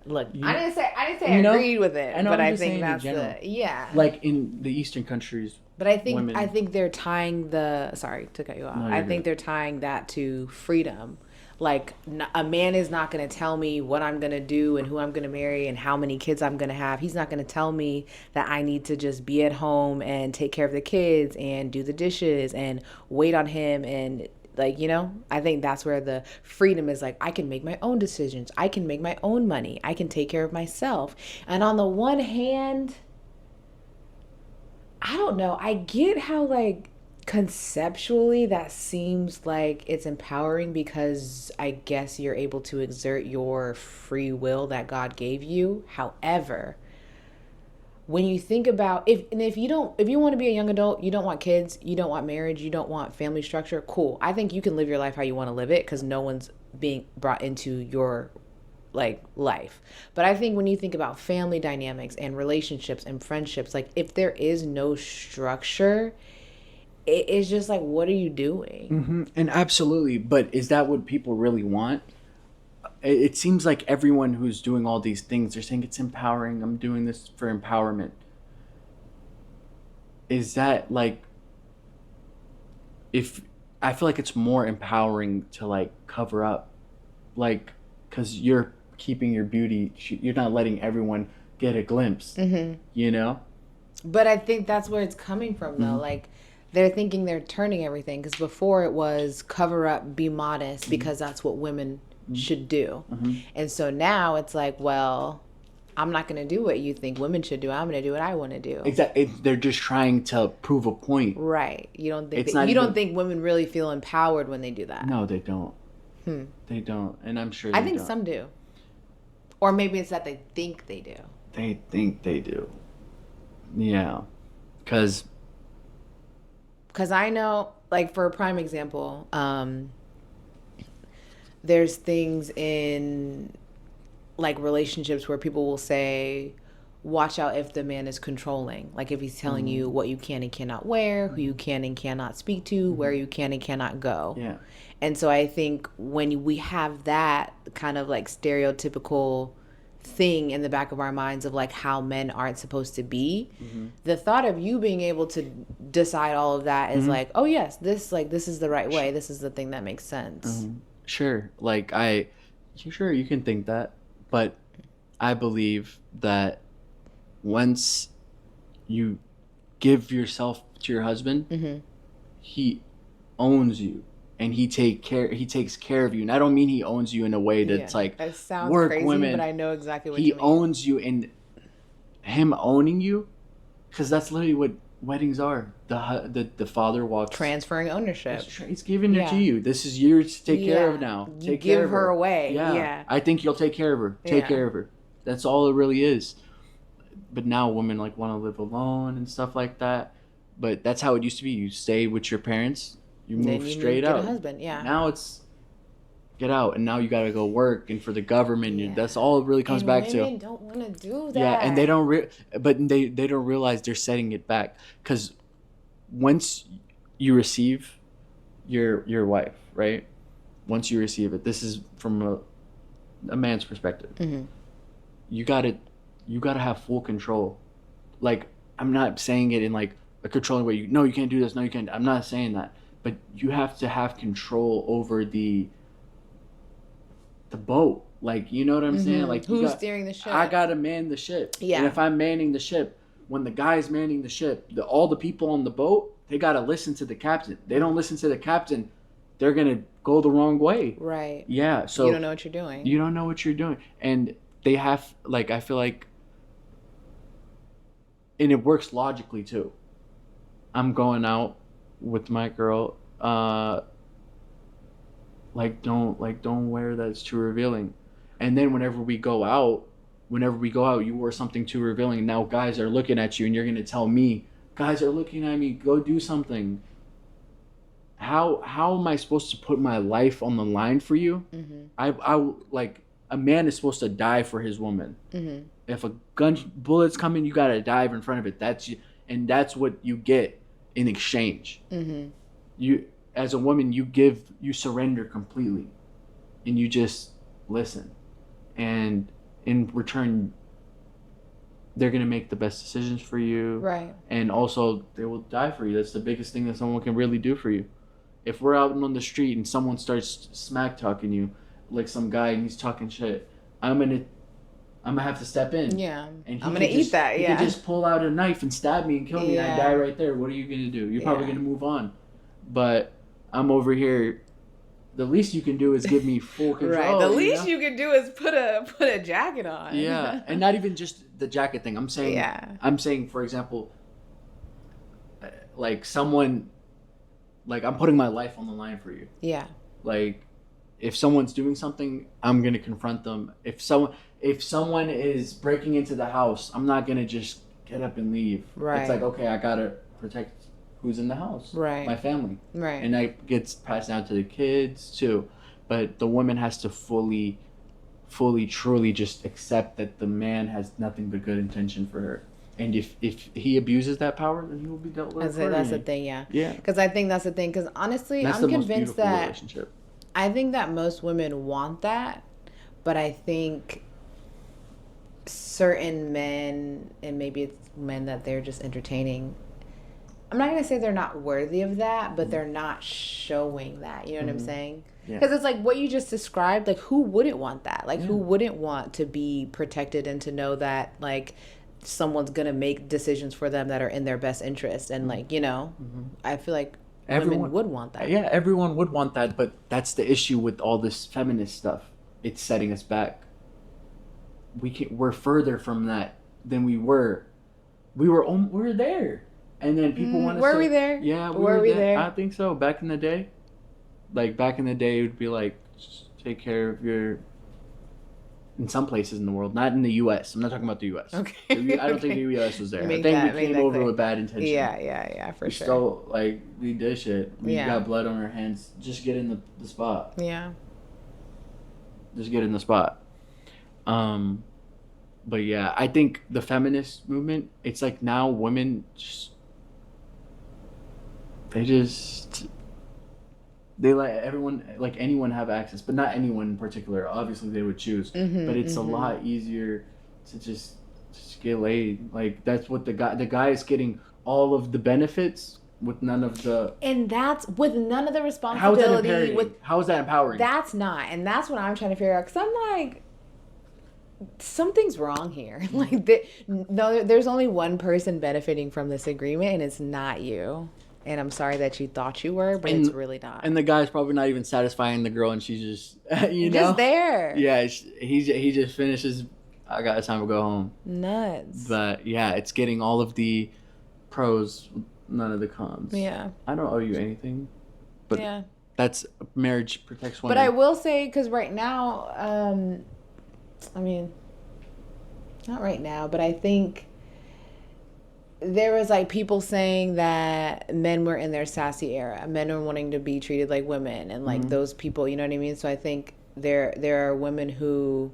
look, You I know, didn't say I you know, agreed with I it, know. but I'm I just think saying in that's general. the yeah. Like in the Eastern countries, But I women. think they're tying the sorry to cut you off. No, I you're think good. they're tying that to freedom. Like a man is not going to tell me what I'm going to do and who I'm going to marry and how many kids I'm going to have. He's not going to tell me that I need to just be at home and take care of the kids and do the dishes and wait on him and like, I think that's where the freedom is like I can make my own decisions. I can make my own money. I can take care of myself. And on the one hand, I don't know. I get how like conceptually that seems like it's empowering because I guess you're able to exert your free will that God gave you. However, when you think about if you want to be a young adult, you don't want kids, you don't want marriage, you don't want family structure, cool. I think you can live your life how you want to live it cuz no one's being brought into your like life. But I think when you think about family dynamics and relationships and friendships, like if there is no structure, it's just like, what are you doing? And absolutely, but is that what people really want? It seems like everyone who's doing all these things, they're saying it's empowering. I'm doing this for empowerment. Is that like, if I feel like it's more empowering to like cover up, like, because you're keeping your beauty, you're not letting everyone get a glimpse, you know? But I think that's where it's coming from, though. Mm-hmm. Like, they're thinking they're turning everything, because before it was cover up, be modest, because that's what women should do. Mm-hmm. And so now it's like, well, I'm not going to do what you think women should do. I'm going to do what I want to do. Exactly. They're just trying to prove a point. Right. You don't think It's that, not you even, don't think women really feel empowered when they do that? no, they don't. They don't. And I'm sure they I think don't. some do. Or maybe it's that they think they do. They think they do. Yeah. Because I know, like, for a prime example, there's things in like relationships where people will say, watch out if the man is controlling, like if he's telling you what you can and cannot wear, who you can and cannot speak to, where you can and cannot go. yeah. And so I think when we have that kind of like stereotypical thing in the back of our minds of like how men aren't supposed to be, the thought of you being able to decide all of that is like, oh yes, this is the right way, this is the thing that makes sense. Sure. Like sure, you can think that, but I believe that once you give yourself to your husband, he owns you, and he takes care of you. And I don't mean he owns you in a way that's like It sounds work crazy, women. but I know exactly what He you mean. owns you, and him owning you, because that's literally what weddings are. The father walks, Transferring ownership. he's giving it to Yeah. you. This is yours to take care of now. You Take give care of her away. Yeah. I think you'll take care of her. Take Yeah. care of her. That's all it really is. But now women like want to live alone and stuff like that. But that's how it used to be. You stay with your parents, you Then move you straight get out. a husband. Yeah. Now it's get out, and now you got to go work, and for the government, Yeah. that's all it really comes And back women to. don't want to do that. Yeah, and they don't but they don't realize they're setting it back, because once you receive your wife, right? Once you receive it, this is from a man's perspective. You got to have full control. Like, I'm not saying it in like a controlling way. You can't do this. No, you can't. I'm not saying that. But you have to have control over the boat. Like, you know what I'm saying? Like, who's steering the ship? I gotta man the ship. Yeah. And if I'm manning the ship, when the guy's manning the ship, all the people on the boat, they gotta listen to the captain. They don't listen to the captain, they're gonna go the wrong way. Right. Yeah. So you don't know what you're doing. You don't know what you're doing, and they have, like, I feel like, and it works logically too. I'm going out with my girl. Don't wear that's too revealing. And then whenever we go out, you wore something too revealing. Now guys are looking at you, and you're gonna tell me, guys are looking at me. Go do something. How am I supposed to put my life on the line for you? I like, a man is supposed to die for his woman. If a bullet's coming, you gotta dive in front of it. That's what you get in exchange. You, as a woman, you surrender completely, and you just listen, and in return, they're gonna make the best decisions for you. Right. And also, they will die for you. That's the biggest thing that someone can really do for you. If we're out on the street and someone starts smack talking you, like some guy, and he's talking shit, I'm gonna have to step in. Yeah. And I'm gonna eat that. He Yeah. could just pull out a knife and stab me and kill me, and I die right there. What are you gonna do? You're probably gonna move on. But I'm over here. The least you can do is give me full control. Right. The least you can do is put a jacket on. Yeah, and not even just the jacket thing. I'm saying. Yeah. I'm saying, for example, like someone, like, I'm putting my life on the line for you. Yeah. Like, if someone's doing something, I'm gonna confront them. If someone is breaking into the house, I'm not gonna just get up and leave. Right. It's like, okay, I gotta protect who's in the house. Right. My family. Right. And that gets passed down to the kids too. But the woman has to fully, truly just accept that the man has nothing but good intention for her. And if he abuses that power, then he will be dealt with That's the accordingly. thing, yeah. Yeah, Because I think that's the thing. Because honestly, and that's I'm the most convinced beautiful that relationship. I think that most women want that, but I think certain men, and maybe it's men that they're just entertaining. I'm not gonna say they're not worthy of that, but they're not showing that. You know what I'm saying? Yeah. Because it's like what you just described. Like, who wouldn't want that? Like, Yeah. who wouldn't want to be protected and to know that like someone's gonna make decisions for them that are in their best interest? And like, I feel like women would want that. Yeah, everyone would want that, but that's the issue with all this feminist stuff. It's setting us back. We're further from that than we were. We were there, and then people want to Were say, we there? Yeah, Were we there? I think so. Back in the day, it would be like, just take care of your. In some places in the world, not in the U.S. I'm not talking about the U.S. Okay. I don't think the U.S. was there. I Make think that- we make came that over clear. with bad intention. Yeah, for We sure. stole, we did shit. We Yeah. got blood on our hands. Just get in the spot. Yeah. Just get in the spot. But yeah, I think the feminist movement, it's like now women they let everyone, like anyone, have access, but not anyone in particular. Obviously they would choose, but it's a lot easier to just get laid. Like that's what the guy is getting all of the benefits with none of the. And that's with none of the How is that responsibility. empowering? How is that empowering? That's not, and that's what I'm trying to figure out. Because I'm like, something's wrong here. Like, no, there's only one person benefiting from this agreement, and it's not you. And I'm sorry that you thought you were, but it's really not. And the guy's probably not even satisfying the girl, and she's just, just there. Yeah, he just finishes. I got time to go home. Nuts. But yeah, it's getting all of the pros, none of the cons. Yeah. I don't owe you anything, but yeah, that's marriage protects women. But I will say, because right now, I mean, not right now, but I think there was like people saying that men were in their sassy era. Men are wanting to be treated like women, and like those people, you know what I mean? So I think there are women who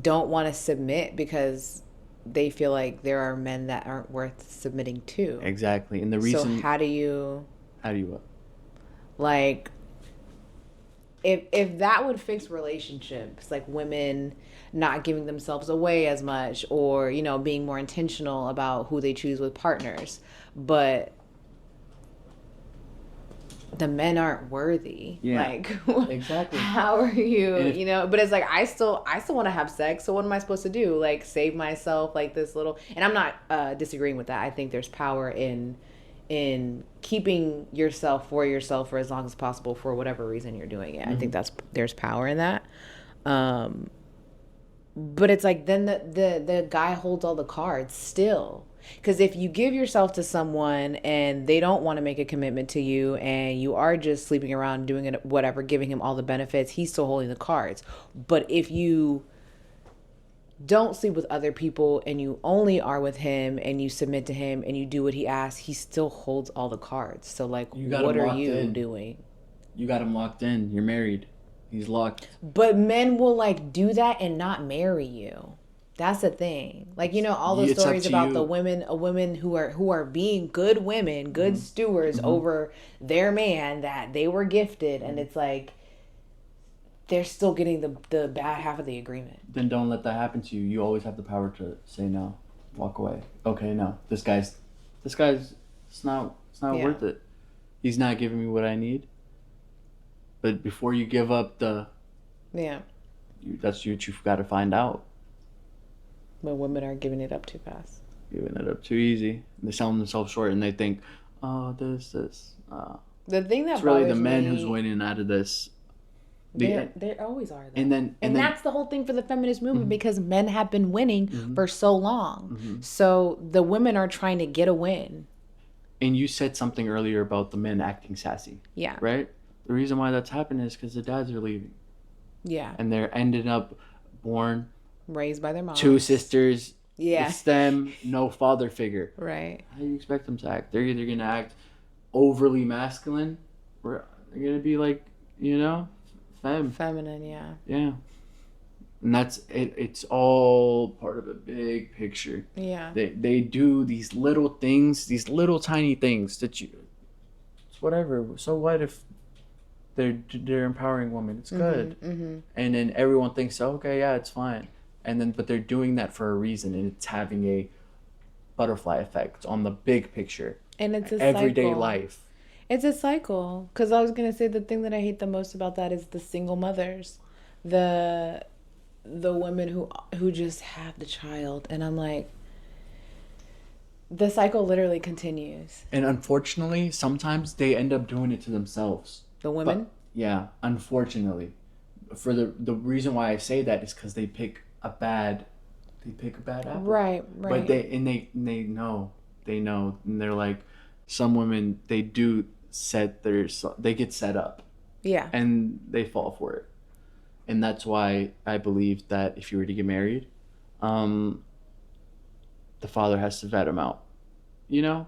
don't want to submit because they feel like there are men that aren't worth submitting to. Exactly. And the reason. So how do you what? Like, if that would fix relationships, like women not giving themselves away as much, or being more intentional about who they choose with partners, but the men aren't worthy. Yeah, like exactly. How are you? But it's like I still want to have sex. So what am I supposed to do? Like, save myself like this little? And I'm not disagreeing with that. I think there's power in keeping yourself for as long as possible for whatever reason you're doing it. I think there's power in that. But it's like then the guy holds all the cards still. Because if you give yourself to someone and they don't want to make a commitment to you, and you are just sleeping around doing it, whatever, giving him all the benefits, he's still holding the cards. But if you don't sleep with other people and you only are with him and you submit to him and you do what he asks, he still holds all the cards. So like, what are you doing? You got him locked in. You're married. He's locked. But men will like do that and not marry you. That's the thing. Like, all those stories about the women who are being good women, good stewards over their man that they were gifted, and it's like they're still getting the bad half of the agreement. Then don't let that happen to you. You always have the power to say no. Walk away. Okay, no. This guy's it's not worth it. He's not giving me what I need. But before you give up that's what you've got to find out. But women are giving it up too fast. Giving it up too easy. They sell themselves short, and they think, oh, this. The thing that it's really the men who's winning out of this. They always are. Though. And then that's the whole thing for the feminist movement, because men have been winning for so long. So the women are trying to get a win. And you said something earlier about the men acting sassy. Yeah. Right? The reason why that's happening is because the dads are leaving. Yeah. And they're ended up raised by their moms. 2 sisters. Yeah. It's them, no father figure. Right. How do you expect them to act? They're either going to act overly masculine, or they're going to be like, feminine, yeah. Yeah. And that's it. It's all part of a big picture. Yeah. They do these little things, these little tiny things that you. It's whatever. So what if they're empowering women? It's good. And then everyone thinks, okay, yeah, it's fine. And then, but they're doing that for a reason, and it's having a butterfly effect on the big picture, And it's a everyday cycle. life. It's a cycle. Because I was going to say the thing that I hate the most about that is the single mothers. The women who just have the child. And I'm like, the cycle literally continues. And unfortunately, sometimes they end up doing it to themselves. The women? But yeah, unfortunately, for the reason why I say that is because they pick a bad apple. Right. But they know, and they're like, some women they get set up, Yeah. and they fall for it, and that's why I believe that if you were to get married, um, the father has to vet him out. You know,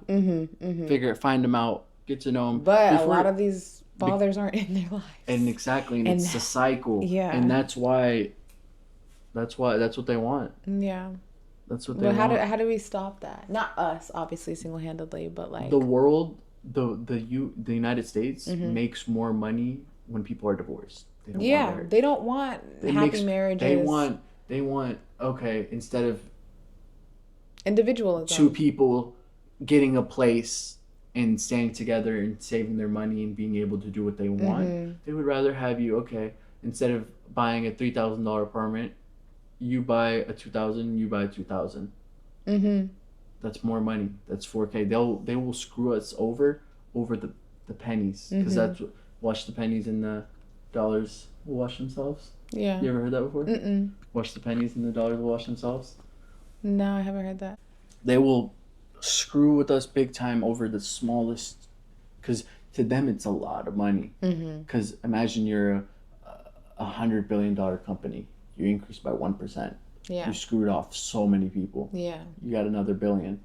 find him out, get to know him. But a lot of these fathers aren't in their lives. And exactly, and it's a cycle. Yeah. And that's what they want. Yeah. That's what they want. How do we stop that? Not us, obviously, single-handedly, but like The world, the United States makes more money when people are divorced. They don't want happy marriages. They want okay, instead of Individualism. two people getting a place and staying together and saving their money and being able to do what they want, they would rather have you, okay, instead of buying a $3,000 apartment, you buy a 2,000, you buy a 2,000. That's more money. That's 4K. They will screw us over the pennies, because that's what, watch the pennies and the dollars will wash themselves. Yeah. You ever heard that before? Watch the pennies and the dollars will wash themselves. No, I haven't heard that. They will screw with us big time over the smallest, because to them it's a lot of money. Because imagine you're a $100 billion company, you increase by 1%. Yeah. You screwed off so many people. Yeah. You got another billion.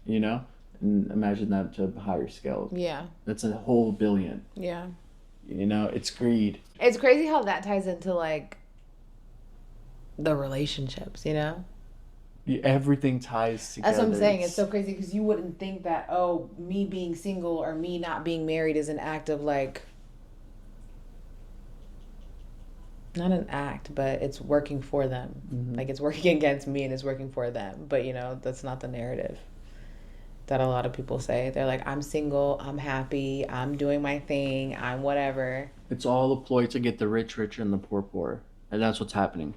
You know, and imagine that to a higher scale. Yeah. That's a whole billion. Yeah. You know, it's greed. It's crazy how that ties into like the relationships, you know? Everything ties together. That's what I'm saying. It's so crazy because you wouldn't think that, oh, me being single or me not being married is an act of like, not an act, but it's working for them. Like it's working against me and it's working for them. But you know, that's not the narrative that a lot of people say. They're like, I'm single, I'm happy, I'm doing my thing, I'm whatever. It's all a ploy to get the rich richer and the poor poorer. And that's what's happening.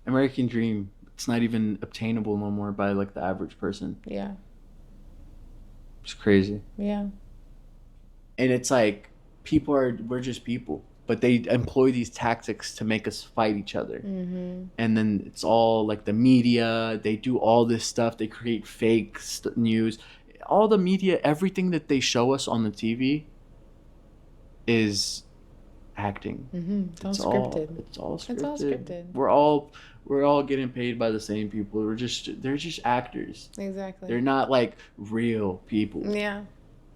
American dream, it's not even obtainable no more by like the average person. Yeah. It's crazy. Yeah. And it's like we're just people, but they employ these tactics to make us fight each other. And then it's all like the media, they do all this stuff, they create fake news. All the media, everything that they show us on the TV is acting. It's all scripted. It's all scripted. It's all scripted. We're all getting paid by the same people. They're just actors. Exactly. They're not like real people. Yeah.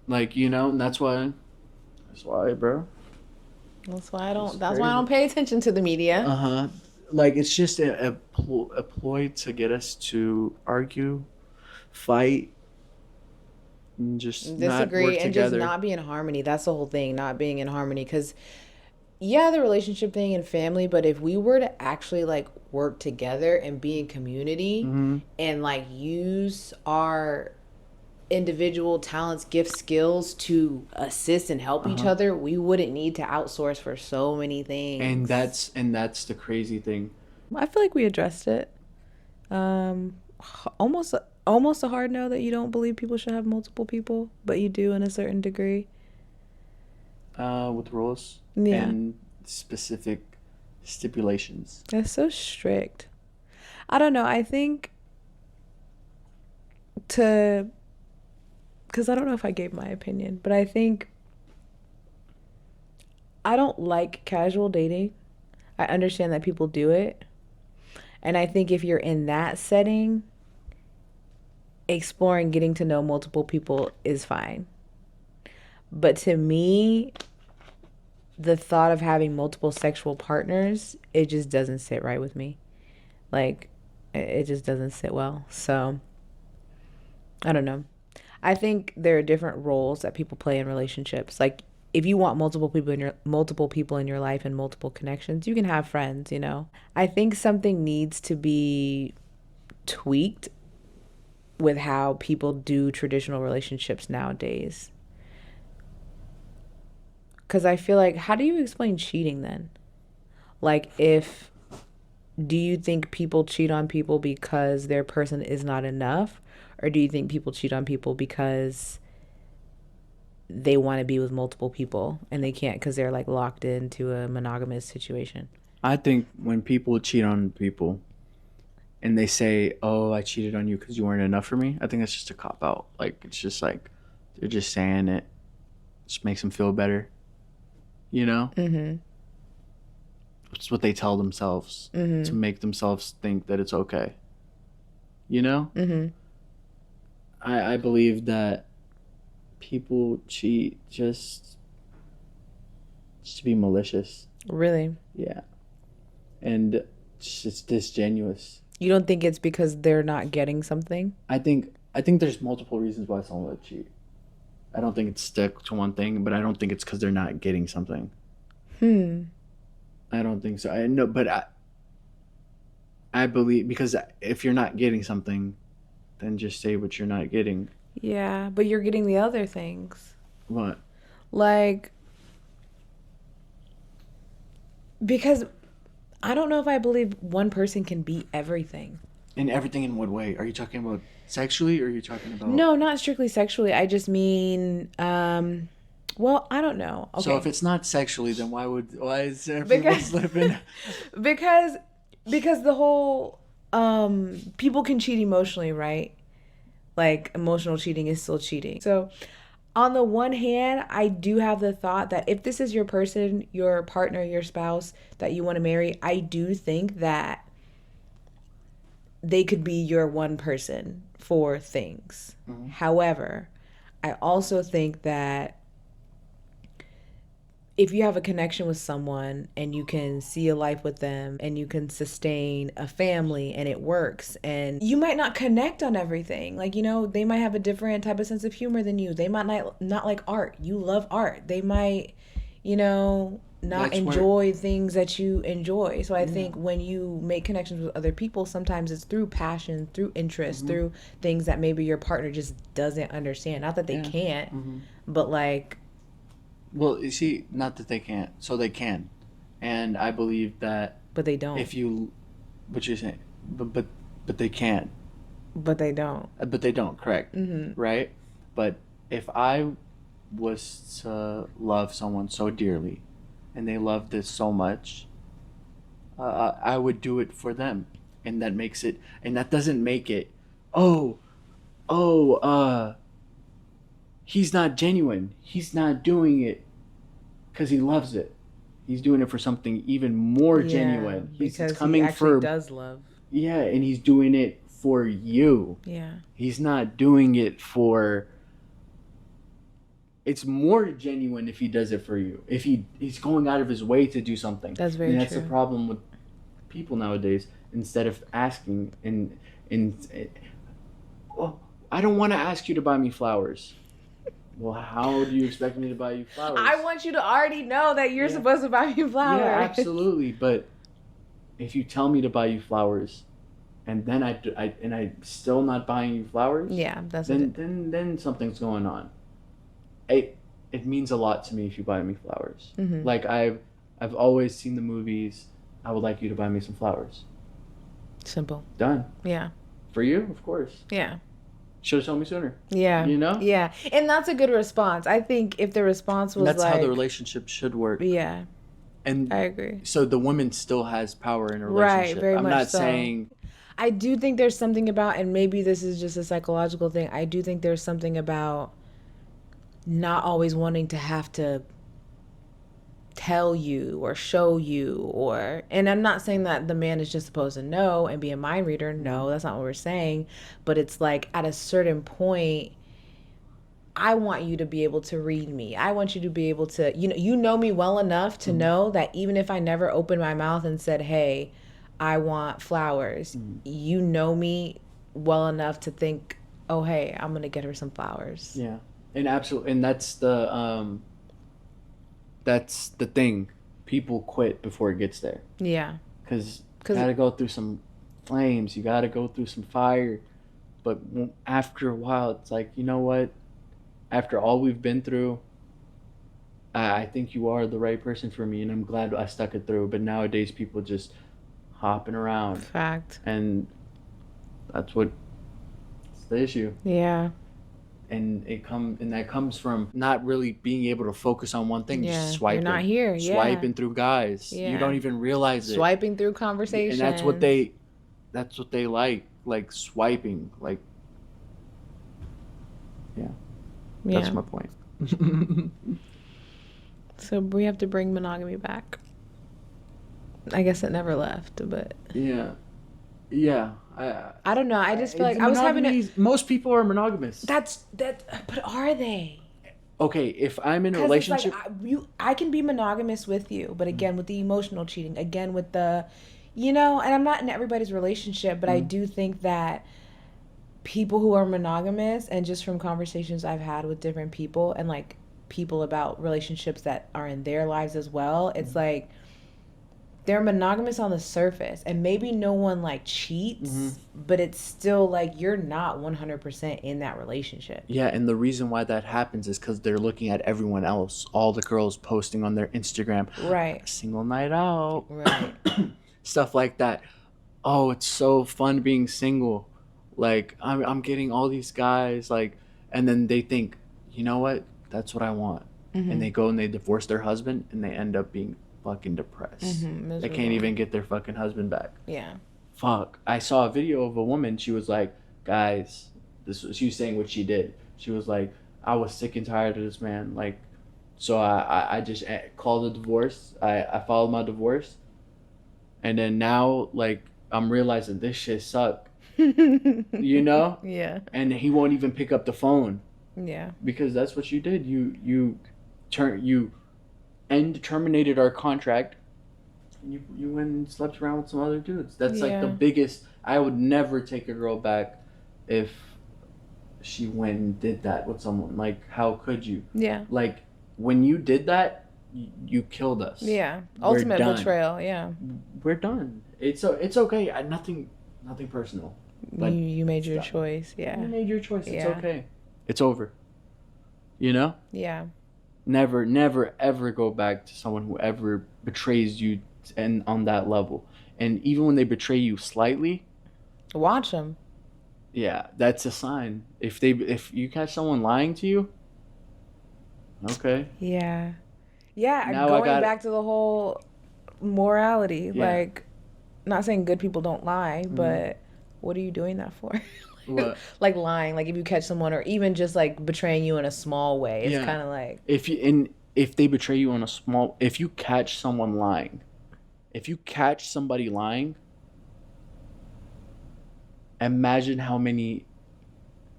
Like, you know, and that's why, bro. That's why I don't pay attention to the media. Like it's just a ploy to get us to argue, fight, and just disagree, not work and together. just not be in harmony. That's the whole thing, not being in harmony. Because yeah, the relationship thing and family, but if we were to actually like work together and be in community and like use our individual talents, gifts, skills to assist and help each other, we wouldn't need to outsource for so many things. And that's the crazy thing. I feel like we addressed it. Almost a hard no that you don't believe people should have multiple people, but you do in a certain degree. With rules and specific stipulations. That's so strict. I don't know. I think because I don't know if I gave my opinion, but I think I don't like casual dating. I understand that people do it. And I think if you're in that setting, exploring getting to know multiple people is fine. But to me, the thought of having multiple sexual partners, it just doesn't sit right with me. Like, it just doesn't sit well. So, I don't know. I think there are different roles that people play in relationships. Like, if you want multiple people in your life and multiple connections, you can have friends, you know. I think something needs to be tweaked with how people do traditional relationships nowadays. Cuz I feel like, how do you explain cheating then? Like, if do you think people cheat on people because their person is not enough, or do you think people cheat on people because they want to be with multiple people and they can't because they're like locked into a monogamous situation? I think when people cheat on people and they say, "Oh, I cheated on you because you weren't enough for me," I think that's just a cop out. Like it's just like they're just saying it, just makes them feel better. You know, Mm-hmm. it's what they tell themselves to Mm-hmm. make themselves think that it's okay. You know, Mm-hmm. I believe that people cheat just to be malicious. Really? Yeah, and it's disingenuous. You don't think it's because they're not getting something? I think there's multiple reasons why someone would cheat. I don't think it's stuck to one thing, but I don't think it's because they're not getting something. Hmm. I don't think so. I know, but I believe because if you're not getting something, then just say what you're not getting. Yeah, but you're getting the other things. What? Like, because I don't know if I believe one person can be everything. And everything in what way? Are you talking about sexually or are you talking about. No, not strictly sexually. I just mean, well, I don't know. So if Okay. it's not sexually, then why is everyone Because slipping? because because the whole people can cheat emotionally, right? Like emotional cheating is still cheating. So on the one hand, I do have the thought that if this is your person, your partner, your spouse that you want to marry, I do think that they could be your one person for things. Mhm. However, I also think that if you have a connection with someone and you can see a life with them and you can sustain a family and it works, and you might not connect on everything, like, you know, they might have a different type of sense of humor than you, they might not like art, you love art, they might, you know, not That's where. enjoy things that you enjoy. So I Yeah. think when you make connections with other people, sometimes it's through passion, through interest, Hmm. through things that maybe your partner just doesn't understand, not that they Yeah. can't, Hmm. but like, Well, you see, not that they can't, so they can, and I believe that but they don't, if you, what you're saying, but they can, but they don't. but they don't. Correct, Mm-hmm. right? But if I was to love someone so dearly, and they loved this so much, I would do it for them, and that makes it, and that doesn't make it, oh, oh, he's not genuine. He's not doing it because he loves it. He's doing it for something even more Yeah, genuine. It's because he coming actually for, does love. yeah, and he's doing it for you. Yeah, He's not doing it for. It's more genuine if he does it for you. If he's going out of his way to do something, that's very and that's the true. problem with people nowadays. Instead of asking and well, I don't want to ask you to buy me flowers. Well, how do you expect me to buy you flowers? I want you to already know that you're Yeah, supposed to buy me yeah, flowers. absolutely. But if you tell me to buy you flowers, and then I'm still not buying you flowers, Yeah, that's what then it. then something's going on. It means a lot to me if you buy me flowers. Mm-hmm. Like I've always seen the movies. I would like you to buy me some flowers. Simple. Done. Yeah, For you, of course. yeah, Should have told me sooner. yeah, You know? yeah. And that's a good response. I think if the response And was that's how the like, relationship should work. yeah, I And agree. so the woman still has power in a Right, relationship. very I'm much not so. saying. I do think there's something about, and maybe this is just a psychological thing, I do think there's something about not always wanting to have to tell you or show you, or, and I'm not saying that the man is just supposed to know and be a mind reader, Mhm. no, that's not what we're saying, but it's like at a certain point I want you to be able to read me. I want you to be able to, you know me well enough to Mm-hmm. know that even if I never opened my mouth and said, "Hey, I want flowers," Mm-hmm. you know me well enough to think, "Oh, hey, I'm gonna get her some flowers." Yeah, and absolutely, and that's the thing. People quit before it gets there Yeah, because you because got to go through some flames. You got to go through some fire. But after a while, it's like, you know what? After all we've been through, I think you are the right person for me, and I'm glad I stuck it through. But nowadays, people just hopping around, fact. and that's what it's the issue. Yeah, And that comes from not really being able to focus on one thing, just yeah. You're not here. Yeah, swiping through guys. You yeah. don't even realize it, Swiping through and conversations. that's what they like swiping. Like, yeah, that's Yeah. my point. So we have to bring monogamy back. I guess it never left, but Yeah, yeah. I don't know. I just feel like I was having a. Monogamy. Most people are monogamous. That's that. But are they? Okay, if I'm in a Because it's like relationship, I can be monogamous with you, but mm, again with the emotional cheating, again with the, and I'm not in everybody's relationship, but I mm, do think that people who are monogamous, and just from conversations I've had with different people and like people about relationships that are in their lives as well, it's mm, like they're monogamous on the surface and maybe no one like mm-hmm. cheats, but it's still like you're not 100% in that relationship. Yeah, and the reason why that happens is because they're looking at everyone else, all the girls posting on their Instagram, Right. single night out, Right. stuff like that. Oh, it's so fun being single. Like I'm getting all these guys like, and then they think, you know what? That's what I want, and Mm-hmm. they go and they divorce their husband, and they end up being fucking depressed. Mm-hmm. They can't Miserable. even get their fucking husband back. Yeah. Fuck. I saw a video of a woman. She was like, guys, she was saying what she did. She was like, I was sick and tired of this man. Like, so I just called a divorce. I followed my divorce. And then now, like, I'm realizing this shit suck, you know? Yeah. And he won't even pick up the phone Yeah. because that's what you did. You terminated our contract. You went and slept around with some other dudes. That's like the Yeah. biggest. I would never take a girl back if she went and did that with someone. Like, how could you? Yeah. Like, when you did that, you killed us. Yeah. We're Ultimate done. betrayal. Yeah. We're done. It's okay. Nothing personal. You But you made it's your done. choice. You Yeah. made your choice. It's Yeah. okay. It's over. You know. Yeah. Never ever go back to someone who ever betrays you and on that level. And even when they betray you slightly, Watch them. yeah, that's a sign. If you catch someone lying to you, okay. Yeah. Yeah. Now I Going got back to the whole morality, yeah. like, not saying good people don't lie, Mm-hmm. but what are you doing that for? What? Like lying, like if you catch someone, or even just like betraying you in a small way, it's Yeah. kind of like, If they betray you on a small, if you catch someone lying, if you catch somebody lying, imagine how many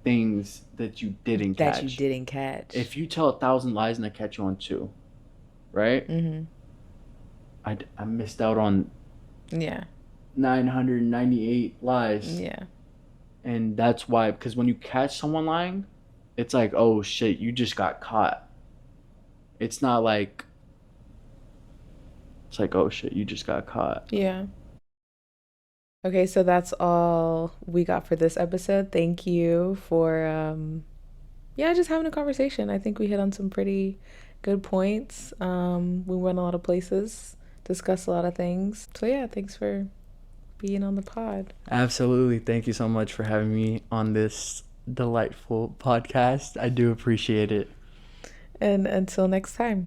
things that you didn't that you catch. didn't catch. If you tell 1,000 lies and I catch you on two, right? Mm-hmm. I missed out on Yeah. 998 lies. Yeah. And that's why, because when you catch someone lying, it's like, oh shit, you just got caught. It's not like, it's like, oh shit, you just got caught. Yeah. Okay, so that's all we got for this episode. Thank you for yeah, just having a conversation. I think we hit on some pretty good points. We went a lot of places, discussed a lot of things. So yeah, thanks for being on the pod. Absolutely. Thank you so much for having me on this delightful podcast. I do appreciate it. And until next time.